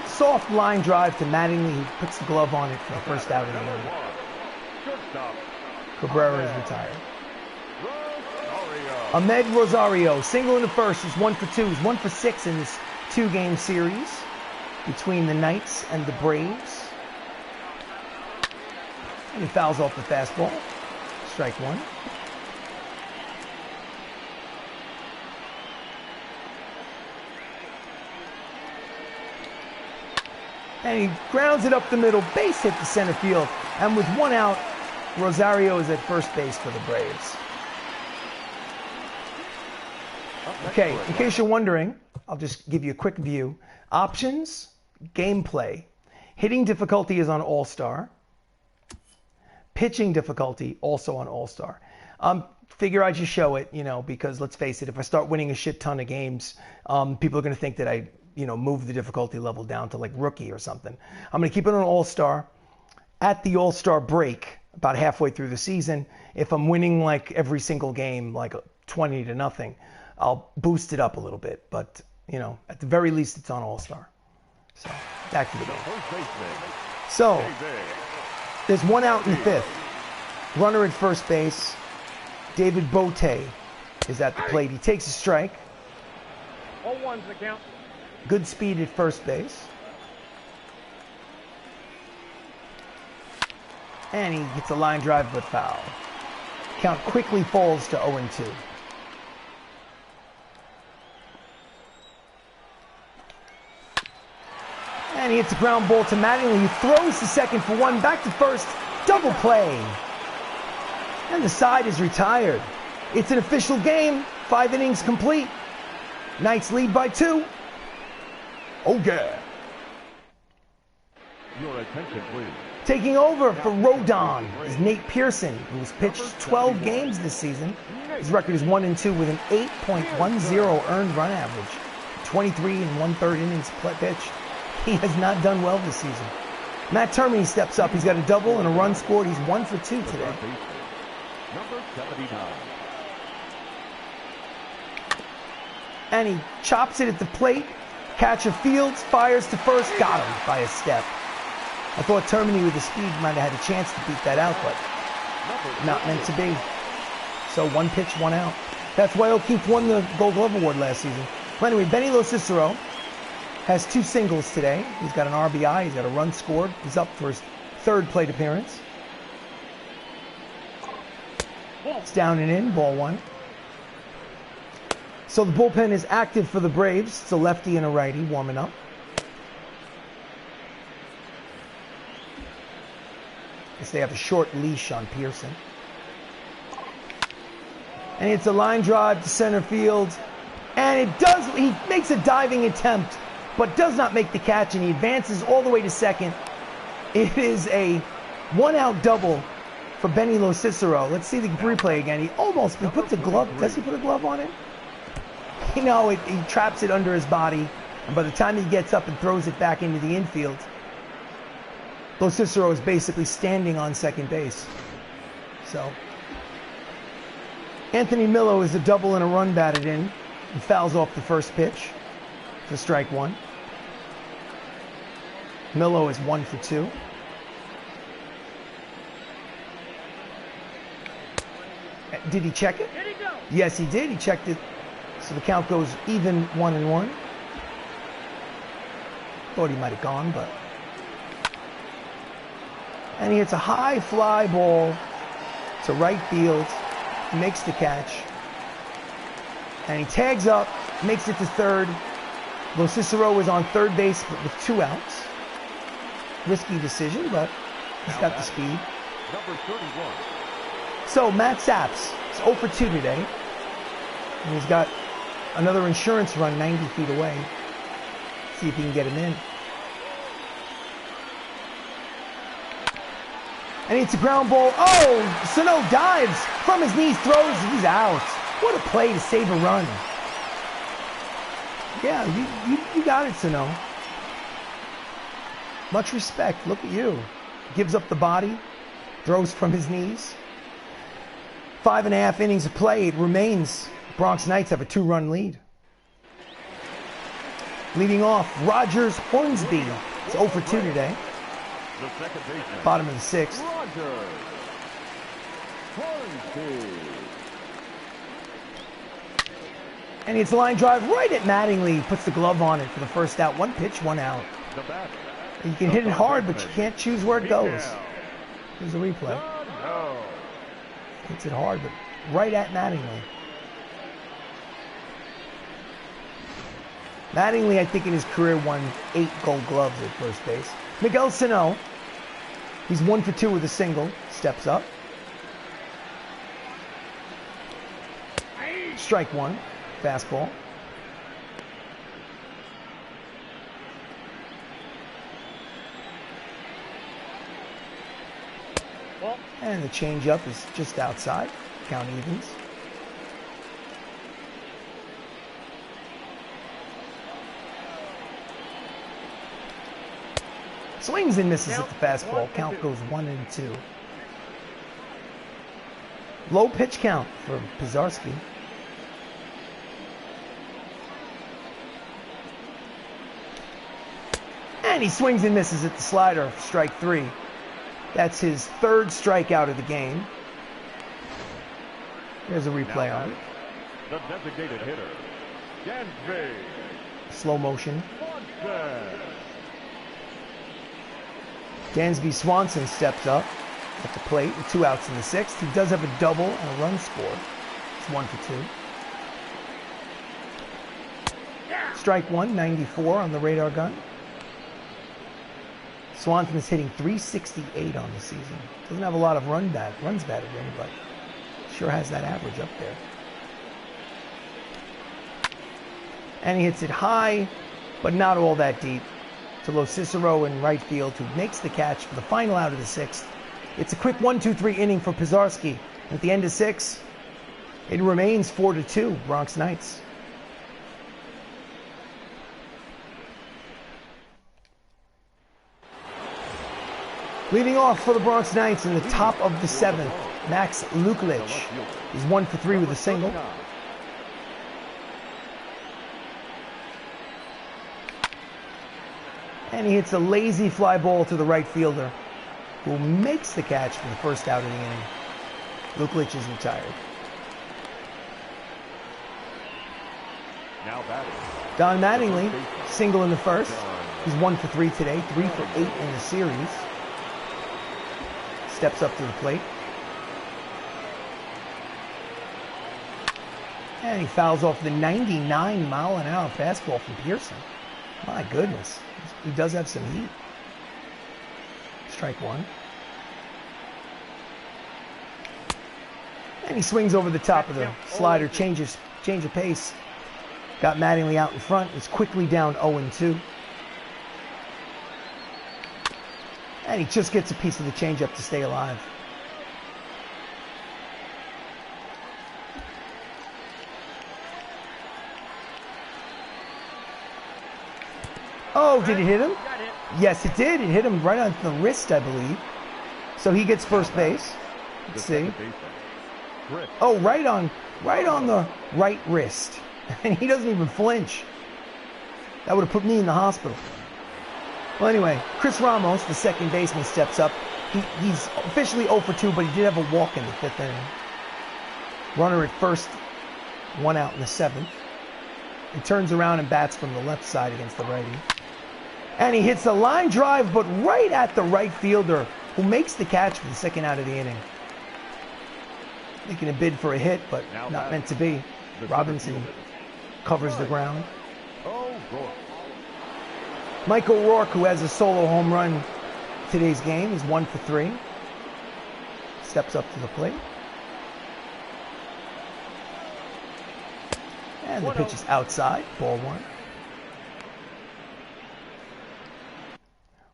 Speaker 1: Soft line drive to Mattingly. He puts the glove on it for the 1st out of the inning. Cabrera is retired. Ahmed Rosario, single in the 1st. He's 1 for 2. He's 1 for 6 in this 2-game series between the Knights and the Braves. And he fouls off the fastball. Strike 1. And he grounds it up the middle, base hit to center field. And with 1 out, Rosario is at first base for the Braves. Okay, in case you're wondering, I'll just give you a quick view. Options, gameplay. Hitting difficulty is on All-Star. Pitching difficulty also on All-Star. Figure I'd just show it, because let's face it, if I start winning a shit ton of games, people are going to think that I move the difficulty level down to like rookie or something. I'm going to keep it on All-Star. At the All-Star break, about halfway through the season, if I'm winning like every single game, like 20-0, I'll boost it up a little bit. But, at the very least, it's on All-Star. So, back to the game. So, there's 1 out in the 5th. Runner at first base. David Bote is at the plate. He takes a strike.
Speaker 3: 0-1's the count.
Speaker 1: Good speed at first base. And he hits a line drive but foul. Count quickly falls to 0-2. And And he hits a ground ball to Mattingly, who throws to second for one, back to first, double play. And the side is retired. It's an official game, 5 innings complete. Knights lead by 2. Okay.
Speaker 2: Your attention, please.
Speaker 1: Taking over for Robbin is Nate Pearson, who has pitched 12 games this season. His record is 1-2 with an 8.10 earned run average. 23 1/3 innings pitched. He has not done well this season. Matt Termini steps up. He's got a double and a run scored. He's 1 for 2 today.
Speaker 2: Number 79.
Speaker 1: And he chops it at the plate. Catcher fields, fires to first, got him by a step. I thought Termini with the speed might have had a chance to beat that out, but not meant to be. So 1 pitch, 1 out. That's why O'Keefe won the Gold Glove Award last season. But anyway, Benny LoCicero has 2 singles today. He's got an RBI, he's got a run scored. He's up for his 3rd plate appearance. It's down and in, ball 1. So the bullpen is active for the Braves. It's a lefty and a righty warming up. Guess they have a short leash on Pearson. And it's a line drive to center field. And he makes a diving attempt, but does not make the catch, and he advances all the way to second. It is a 1-out double for Benny LoCicero. Let's see the replay again. He puts a glove. Does he put a glove on it? You know, he traps it under his body, and by the time he gets up and throws it back into the infield, LoCicero is basically standing on second base. So, Anthony Millo is a double and a run batted in. He fouls off the first pitch for strike 1. Millo is 1 for 2. Did he check it? Yes, he did. He checked it. So the count goes even 1-1. Thought he might have gone, but. And he hits a high fly ball to right field. He makes the catch. And he tags up, makes it to third. LoCicero is on third base with 2 outs. Risky decision, but he's got the speed.
Speaker 2: Number 31.
Speaker 1: So Matt Saps is 0 for 2 today. And he's got another insurance run 90 feet away. See if he can get him in. And it's a ground ball. Oh, Sano dives from his knees, throws, he's out. What a play to save a run. Yeah, you got it, Sano. Much respect. Look at you. Gives up the body, throws from his knees. 5.5 innings of play. It remains. Bronx Knights have a 2-run lead. Leading off, Rogers Hornsby. It's 0 for 2 today.
Speaker 2: The second baseman.
Speaker 1: Bottom of the 6th.
Speaker 2: Rogers Hornsby.
Speaker 1: And it's a line drive right at Mattingly. Puts the glove on it for the first out. 1 pitch, 1 out.
Speaker 2: The bat.
Speaker 1: You can hit it hard, but you can't choose where it goes. Here's a replay.
Speaker 2: No.
Speaker 1: Hits it hard, but right at Mattingly. Mattingly, I think in his career, won 8 Gold Gloves at first base. Miguel Sano, he's 1 for 2 with a single. Steps up. Strike 1. Fastball. And the changeup is just outside. Count evens. Swings and misses at the fastball. Count goes 1-2. Low pitch count for Pizarski. And he swings and misses at the slider for strike 3. That's his 3rd strikeout of the game. There's a replay on it.
Speaker 2: The designated hitter, Dansby.
Speaker 1: Slow motion.
Speaker 2: Swanson.
Speaker 1: Dansby Swanson steps up at the plate with 2 outs in the 6th. He does have a double and a run scored. It's 1 for 2. Strike 1, 94 on the radar gun. Swanson is hitting .368 on the season. Doesn't have a lot of runs batted in, but sure has that average up there. And he hits it high, but not all that deep, to LoCicero in right field, who makes the catch for the final out of the 6th. It's a quick 1-2-3 inning for Pisarski. At the end of 6, it remains 4-2, Bronx Knights. Leading off for the Bronx Knights in the top of the 7th, Max Luklich. He's 1 for 3 with a single. And he hits a lazy fly ball to the right fielder, who makes the catch for the first out of the inning. Luklich is retired.
Speaker 2: Now batting.
Speaker 1: Don Mattingly, single in the first. He's 1 for 3 today, 3 for 8 in the series. Steps up to the plate. And he fouls off the 99-mile-an-hour fastball from Pearson. My goodness. He does have some heat. Strike 1. And he swings over the top of the slider, change of pace. Got Mattingly out in front. It's quickly down 0-2. And he just gets a piece of the changeup to stay alive. Oh, did it hit him? Yes, it did. It hit him right on the wrist, I believe. So he gets first base. Let's see. Oh, right on the right wrist. And he doesn't even flinch. That would have put me in the hospital. Well, anyway, Chris Ramos, the second baseman, steps up. He's officially 0 for 2, but he did have a walk in the 5th inning. Runner at first, 1 out in the 7th. He turns around and bats from the left side against the righty. And he hits a line drive, but right at the right fielder, who makes the catch for the second out of the inning. Making a bid for a hit, but not meant to be. Robinson covers the ground. Mike O'Rourke, who has a solo home run today's game, is 1 for 3. Steps up to the plate. And the pitch is outside, ball 1.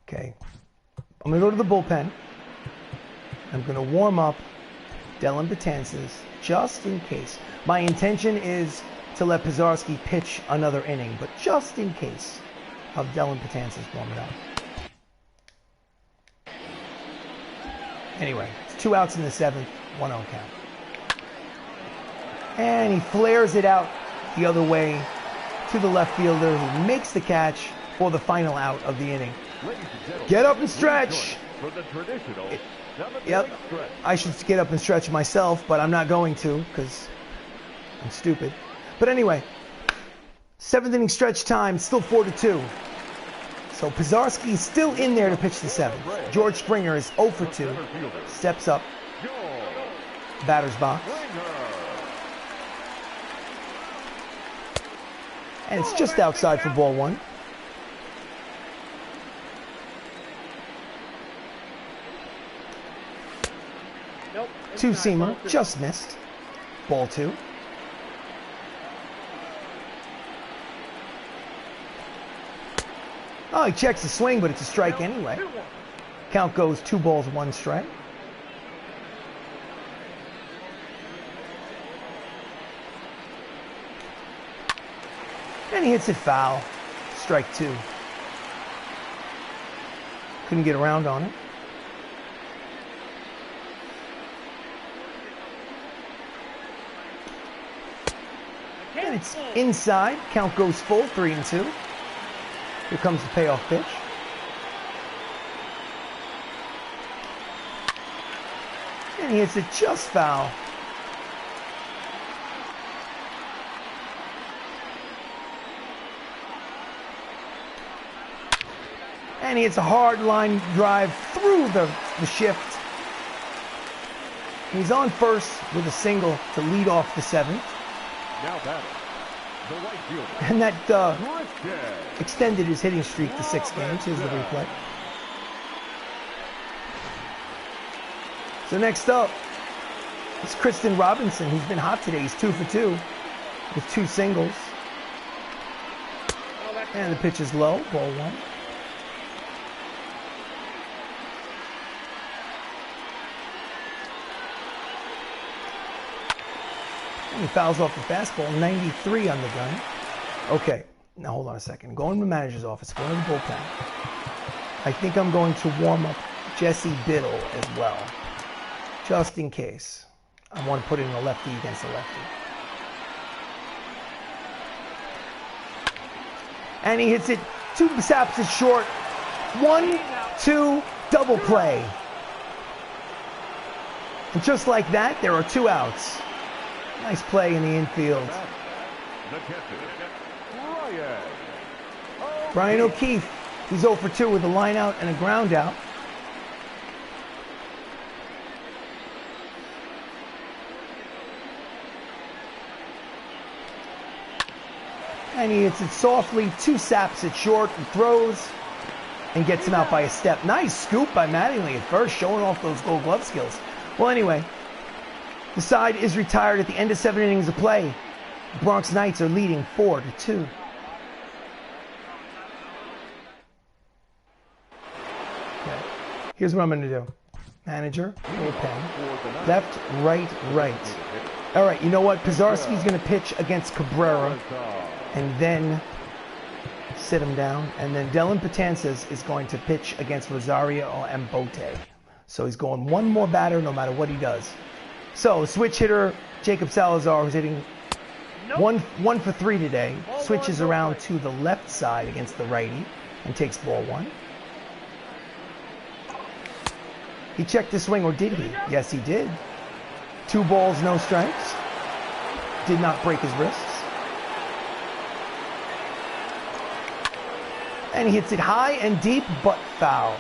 Speaker 1: Okay, I'm going to go to the bullpen. I'm going to warm up Dellin Betances just in case. My intention is to let Pisarski pitch another inning, but just in case of Dellin Betances warming up. Anyway, it's 2 outs in the 7th, 1-0 count. And he flares it out the other way to the left fielder, who makes the catch for the final out of the inning. Get up and stretch. Yep, I should get up and stretch myself, but I'm not going to because I'm stupid. But anyway, 7th inning stretch time, still 4-2. So Pisarski is still in there to pitch the 7th. George Springer is 0 for 2. Steps up, batter's box. And it's just outside for ball 1. Two-seamer, just missed. Ball 2. Oh, he checks the swing, but it's a strike anyway. Count goes 2 balls, 1 strike. And he hits it foul. Strike 2. Couldn't get around on it. And it's inside. Count goes full, 3-2. Here comes the payoff pitch. And he hits it just foul. And he hits a hard line drive through the shift. And he's on first with a single to lead off the 7th.
Speaker 2: Now batting, the right fielder.
Speaker 1: And that extended his hitting streak to 6 games. Here's the replay. So next up, it's Kristen Robinson. He's been hot today. He's 2 for 2 with 2 singles. And the pitch is low, ball 1. And he fouls off the fastball, 93 on the gun. Okay, now hold on a second. Going to the manager's office, going to the bullpen. I think I'm going to warm up Jesse Biddle as well, just in case. I want to put in a lefty against a lefty. And he hits it, 2 saps it short. 1, 2, double play. And just like that, there are 2 outs. Nice play in the infield. Brian O'Keefe, he's 0 for 2 with a line out and a ground out. And he hits it softly, 2 saps it short and throws and gets him out by a step. Nice scoop by Mattingly at first, showing off those gold glove skills. Well, anyway, the side is retired at the end of 7 innings of play. The Bronx Knights are leading 4 to 2. Okay. Here's what I'm going to do. Manager, bullpen, left, right, right. All right, you know what? Pizarski's going to pitch against Cabrera and then sit him down. And then Dylan Patances is going to pitch against Rosario Ambote. So he's going 1 more batter no matter what he does. So switch hitter Jacob Salazar, who's hitting 1 for 3 today, switches around to the left side against the righty and takes ball 1. He checked the swing, or did he? Yes, he did. 2 balls, no strikes. Did not break his wrists. And he hits it high and deep, but foul.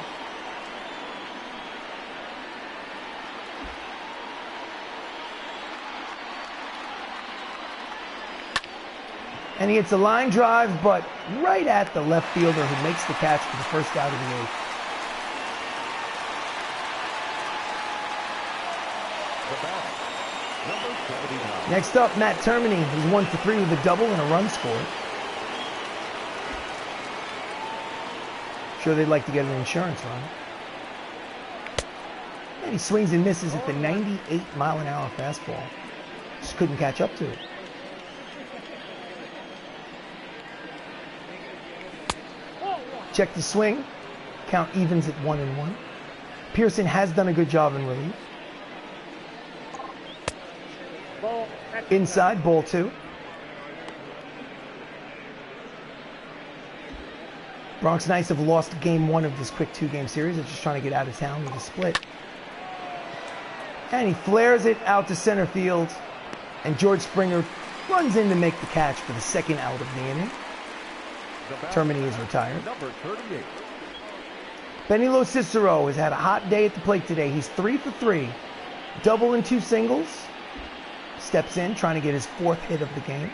Speaker 1: And he hits a line drive, but right at the left fielder, who makes the catch for the first out of the 8th. Next up, Matt Termini. He's 1 for 3 with a double and a run scored. Sure they'd like to get an insurance run. And he swings and misses at the 98-mile-an-hour fastball. Just couldn't catch up to it. Check the swing. Count evens at 1-1. Pearson has done a good job in relief. Inside, ball 2. Bronx Knights have lost game 1 of this quick 2-game series. They're just trying to get out of town with a split. And he flares it out to center field. And George Springer runs in to make the catch for the 2nd out of the inning. Termini is retired.
Speaker 2: Number 38.
Speaker 1: Benny LoCicero has had a hot day at the plate today. He's 3 for 3. Double and 2 singles. Steps in, trying to get his 4th hit of the game.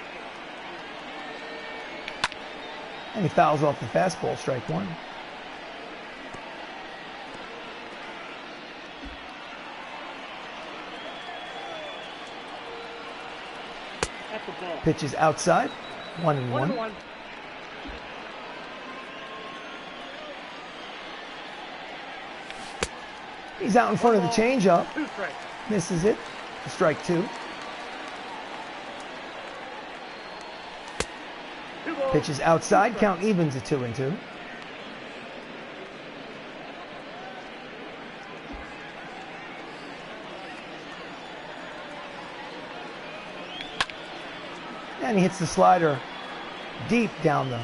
Speaker 1: And he fouls off the fastball, strike 1. Pitch is outside, 1-1. He's out in front of the changeup. Misses it. Strike 2. Pitch is outside. Count evens at 2-2. And he hits the slider deep down the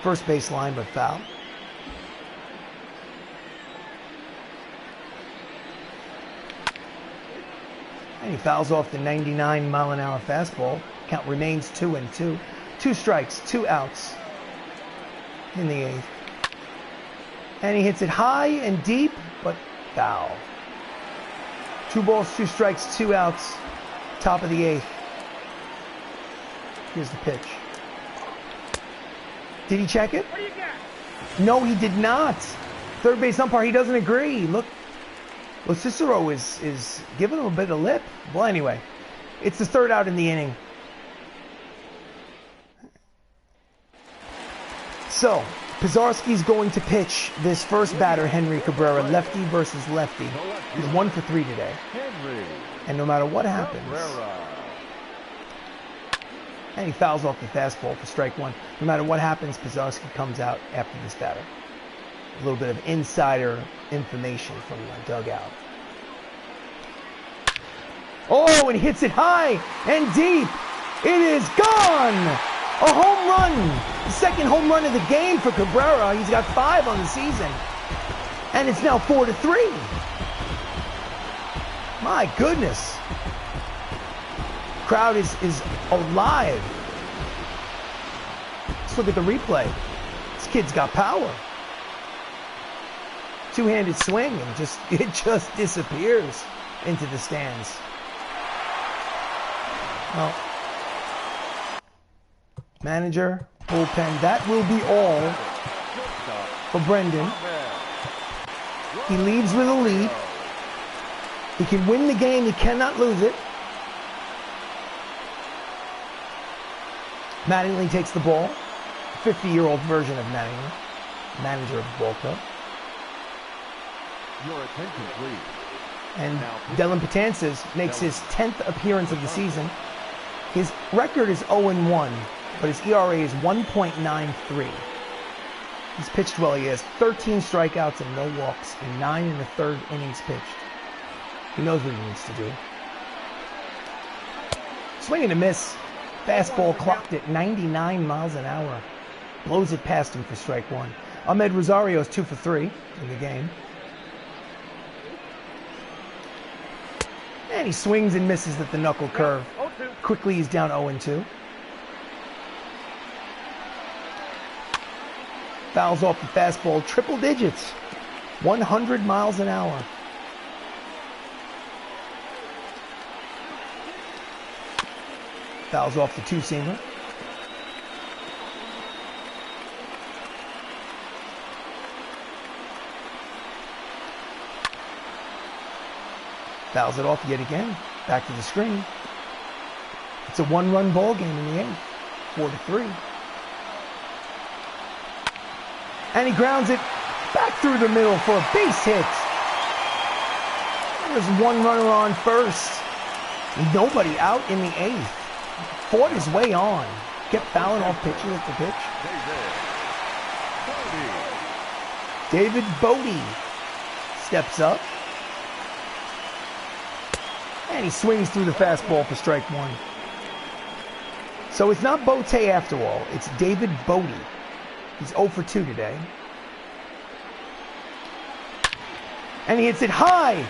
Speaker 1: first base line, but foul. And he fouls off the 99-mile-an-hour fastball. Count remains 2-2. 2 strikes, 2 outs in the 8th. And he hits it high and deep, but foul. 2 balls, 2 strikes, 2 outs. Top of the 8th. Here's the pitch. Did he check it?
Speaker 3: What do you got?
Speaker 1: No, he did not. Third base umpire, he doesn't agree. Look, LoCicero is giving him a bit of lip. Well, anyway, it's the third out in the inning. So, Pizarski's going to pitch this first batter, Henry Cabrera, lefty versus lefty. He's 1 for 3 today. And no matter what happens, and he fouls off the fastball for strike one. No matter what happens, Pizarski comes out after this batter. A little bit of insider information from the dugout. Oh, and he hits it high and deep. It is gone! A home run! The second home run of the game for Cabrera. He's got 5 on the season. And it's now 4-3. My goodness. Crowd is alive. Let's look at the replay. This kid's got power. Two-handed swing and it just disappears into the stands. Well, manager, bullpen, that will be all for Brendan. He leaves with a lead. He can win the game. He cannot lose it. Mattingly takes the ball. 50-year-old version of Mattingly, manager of the ball club.
Speaker 2: Your attention, please.
Speaker 1: And Dellin Betances makes his 10th appearance of the season. His record is 0-1, but his ERA is 1.93. He's pitched well. He has 13 strikeouts and no walks in 9 1/3 innings pitched. He knows what he needs to do. Swing and a miss. Fastball clocked at 99 miles an hour. Blows it past him for strike one. Ahmed Rosario is 2 for 3 in the game. And he swings and misses at the knuckle curve. Quickly he's down 0-2. Fouls off the fastball, triple digits. 100 miles an hour. Fouls off the two-seamer. Fouls it off yet again. Back to the screen. It's a one-run ball game in the 8th. 4-3. And he grounds it back through the middle for a base hit. There's one runner on first. Nobody out in the 8th. Fought his way on. Kept fouling off pitches at the pitch. David Bodie steps up. And he swings through the fastball for strike one. So it's not Bote after all. It's David Bodie. He's 0 for 2 today. And he hits it high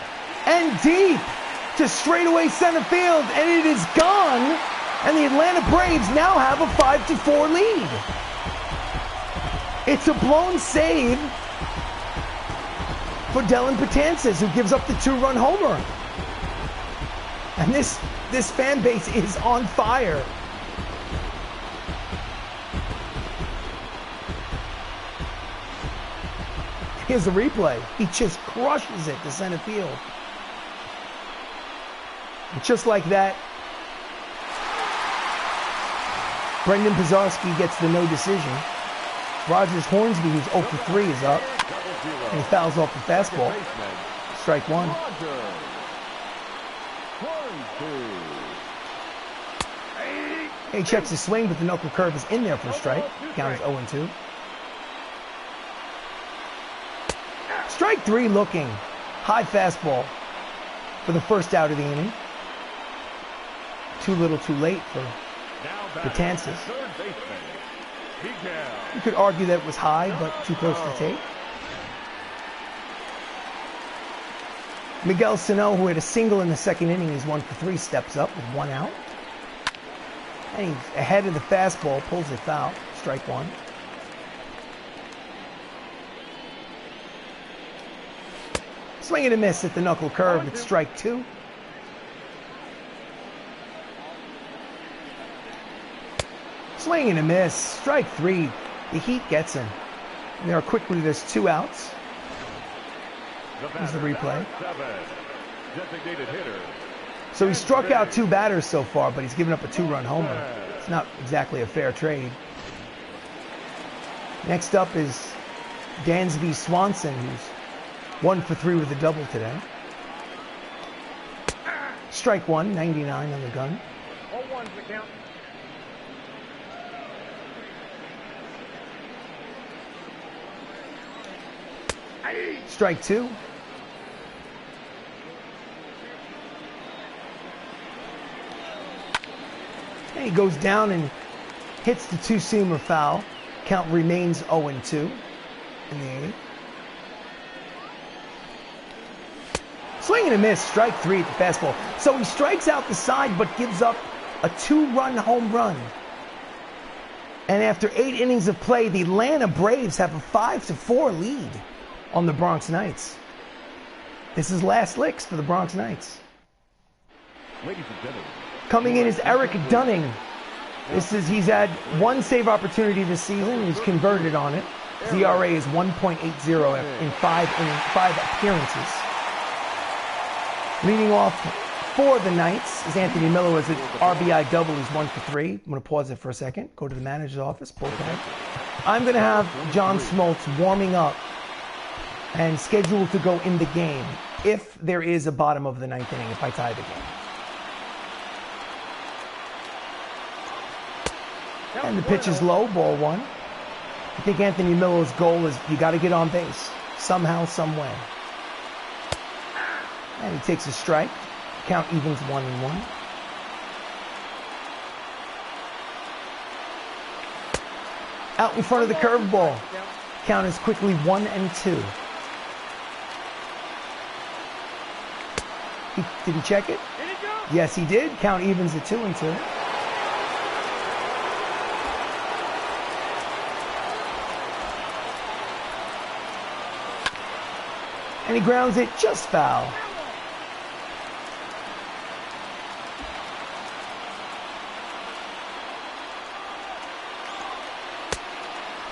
Speaker 1: and deep to straightaway center field. And it is gone. And the Atlanta Braves now have a 5-4 lead. It's a blown save for Dellin Betances, who gives up the 2-run homer. And this fan base is on fire. Here's the replay. He just crushes it to center field. And just like that, Brendan Pizarski gets the no decision. Rogers Hornsby, who's 0 for 3, is up. And he fouls off the fastball. Strike one. He checks his swing, but the knuckle curve is in there for a strike. Count is 0-2. Strike 3 looking. High fastball for the first out of the inning. Too little too late for Betances. You could argue that it was high, but too close to take. Miguel Sano, who had a single in the second inning, is 1 for 3, steps up with 1 out. And he's ahead of the fastball, pulls it foul. Strike one. Swing and a miss at the knuckle curve. It's strike two. Swing and a miss. Strike three. The heat gets him. And there are quickly, there's 2 outs. Here's the replay.
Speaker 2: 7. Designated hitter.
Speaker 1: So he struck out 2 batters so far, but he's given up a 2-run homer. It's not exactly a fair trade. Next up is Dansby Swanson, who's 1 for 3 with a double today. Strike 1, 99 on the gun.
Speaker 3: 0-1's the count.
Speaker 1: Strike 2. And he goes down and hits the 2-seamer foul. Count remains 0-2 in the 8th. Swing and a miss, strike 3 at the fastball. So he strikes out the side but gives up a 2-run home run. And after 8 innings of play, the Atlanta Braves have a 5-4 lead on the Bronx Knights. This is last licks for the Bronx Knights.
Speaker 2: Ladies and gentlemen.
Speaker 1: Coming in is Eric Dunning. He's had 1 save opportunity this season. He's converted on it. His ERA is 1.80 in 5 appearances. Leading off for the Knights is Anthony Millo as an RBI double. He's 1 for 3. I'm going to pause it for a second. Go to the manager's office. Bullpen. I'm going to have John Smoltz warming up and scheduled to go in the game if there is a bottom of the 9th inning, if I tie the game. And the pitch is low, ball 1. I think Anthony Millo's goal is you got to get on base somehow, some way. And he takes a strike. Count evens 1-1. Out in front of the curveball. Count is quickly 1-2. Did he check it?
Speaker 3: Did it go?
Speaker 1: Yes, he did. Count evens at 2-2. And he grounds it just foul.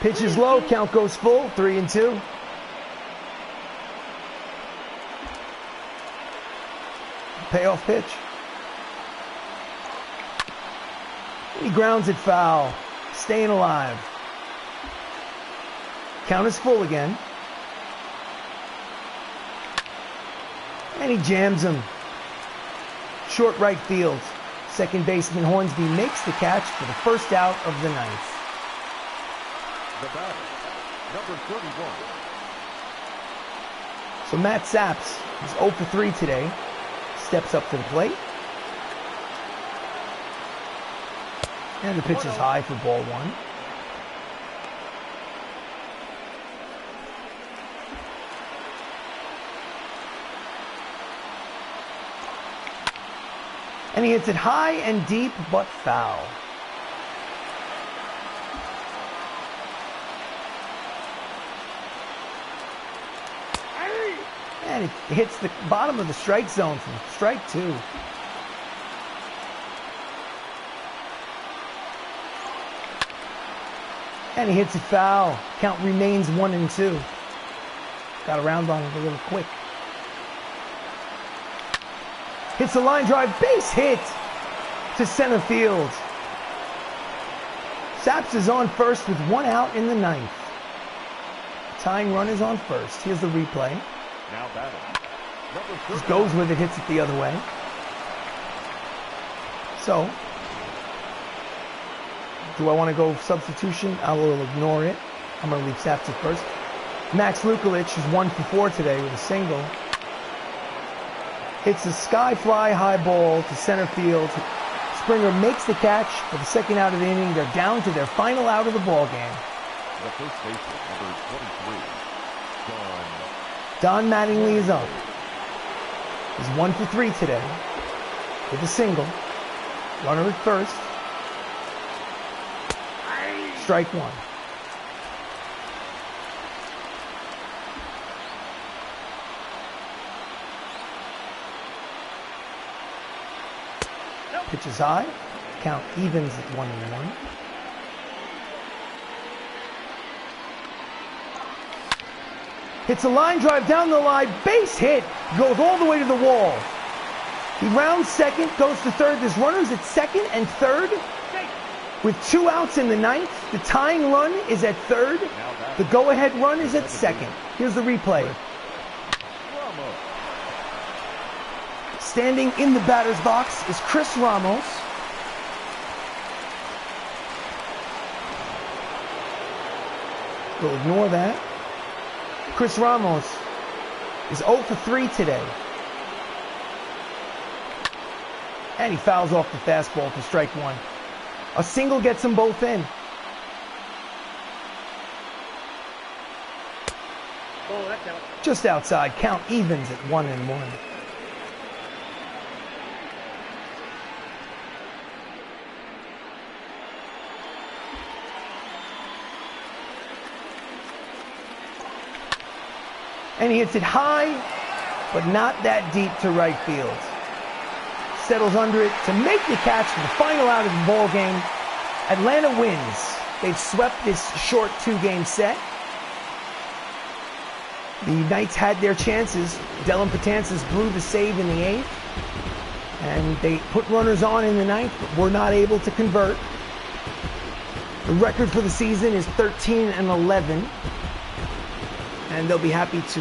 Speaker 1: Pitch is low, count goes full, 3-2. Payoff pitch. He grounds it foul, staying alive. Count is full again. And he jams him. Short right field. Second baseman Hornsby makes the catch for the first out of the 9th.
Speaker 2: The batter, number 31.
Speaker 1: So Matt Saps is 0 for 3 today. Steps up to the plate. And the pitch is high for ball 1. And he hits it high and deep, but foul. And it hits the bottom of the strike zone from strike 2. And he hits it foul. Count remains 1-2. Got around on it a little quick. Hits the line drive, base hit to center field. Saps is on first with 1 out in the 9th. Tying run is on first. Here's the replay.
Speaker 2: Now batting.
Speaker 1: Just goes with it, hits it the other way. So, do I want to go substitution? I will ignore it. I'm going to leave Saps at first. Max Lukulich is 1 for 4 today with a single. Hits a sky fly high ball to center field. Springer makes the catch for the second out of the inning. They're down to their final out of the ball game.
Speaker 2: The first baseman, number 23,
Speaker 1: Don Mattingly is up. He's 1 for 3 today with a single. Runner at first. Strike 1. Pitch is high. Count evens at 1-1. Hits a line drive down the line, base hit, goes all the way to the wall. He rounds second, goes to third. There's runners at second and third. With 2 outs in the ninth, the tying run is at third. The go-ahead run is at second. Here's the replay. Standing in the batter's box is Chris Ramos. We'll ignore that. Chris Ramos is 0 for 3 today. And he fouls off the fastball for strike 1. A single gets them both in.
Speaker 3: Oh, that's out.
Speaker 1: Just outside. Count evens at 1-1. And he hits it high, but not that deep to right field. Settles under it to make the catch for the final out of the ball game. Atlanta wins. They've swept this short 2-game set. The Knights had their chances. Dylan Betances blew the save in the 8th. And they put runners on in the 9th, but were not able to convert. The record for the season is 13-11. And they'll be happy to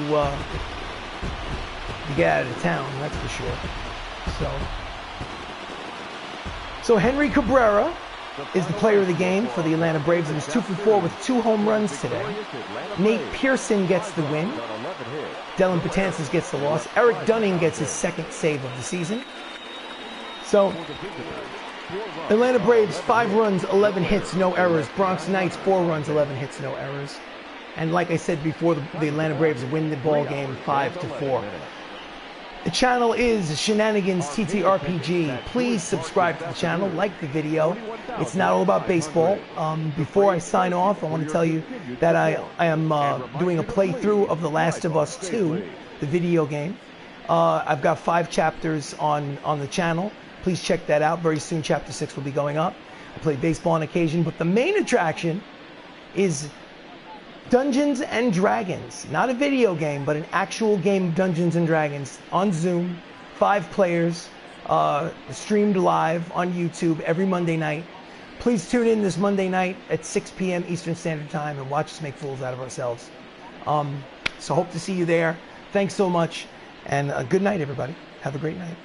Speaker 1: get out of town, that's for sure. So Henry Cabrera is the player of the game for the Atlanta Braves. He was 2 for 4 with 2 home runs today. Nate Pearson gets the win. Dylan Betances gets the loss. Eric Dunning gets his 2nd save of the season. So Atlanta Braves 5 runs, 11 hits, no errors. Bronx Knights 4 runs, 11 hits, no errors. And like I said before, the Atlanta Braves win the ball game 5-4. The channel is Shenanigans ttRPG. Please subscribe to the channel, like the video. It's not all about baseball. Before I sign off, I want to tell you that I am doing a playthrough of The Last of Us 2, the video game. I've got 5 chapters on the channel. Please check that out. Very soon, Chapter 6 will be going up. I play baseball on occasion, but the main attraction is Dungeons and Dragons. Not a video game, but an actual game, Dungeons and Dragons, on Zoom, 5 players, streamed live on YouTube every Monday night. Please tune in this Monday night at 6 p.m. Eastern Standard Time and watch us make fools out of ourselves. So hope to see you there. Thanks so much, and good night, everybody. Have a great night.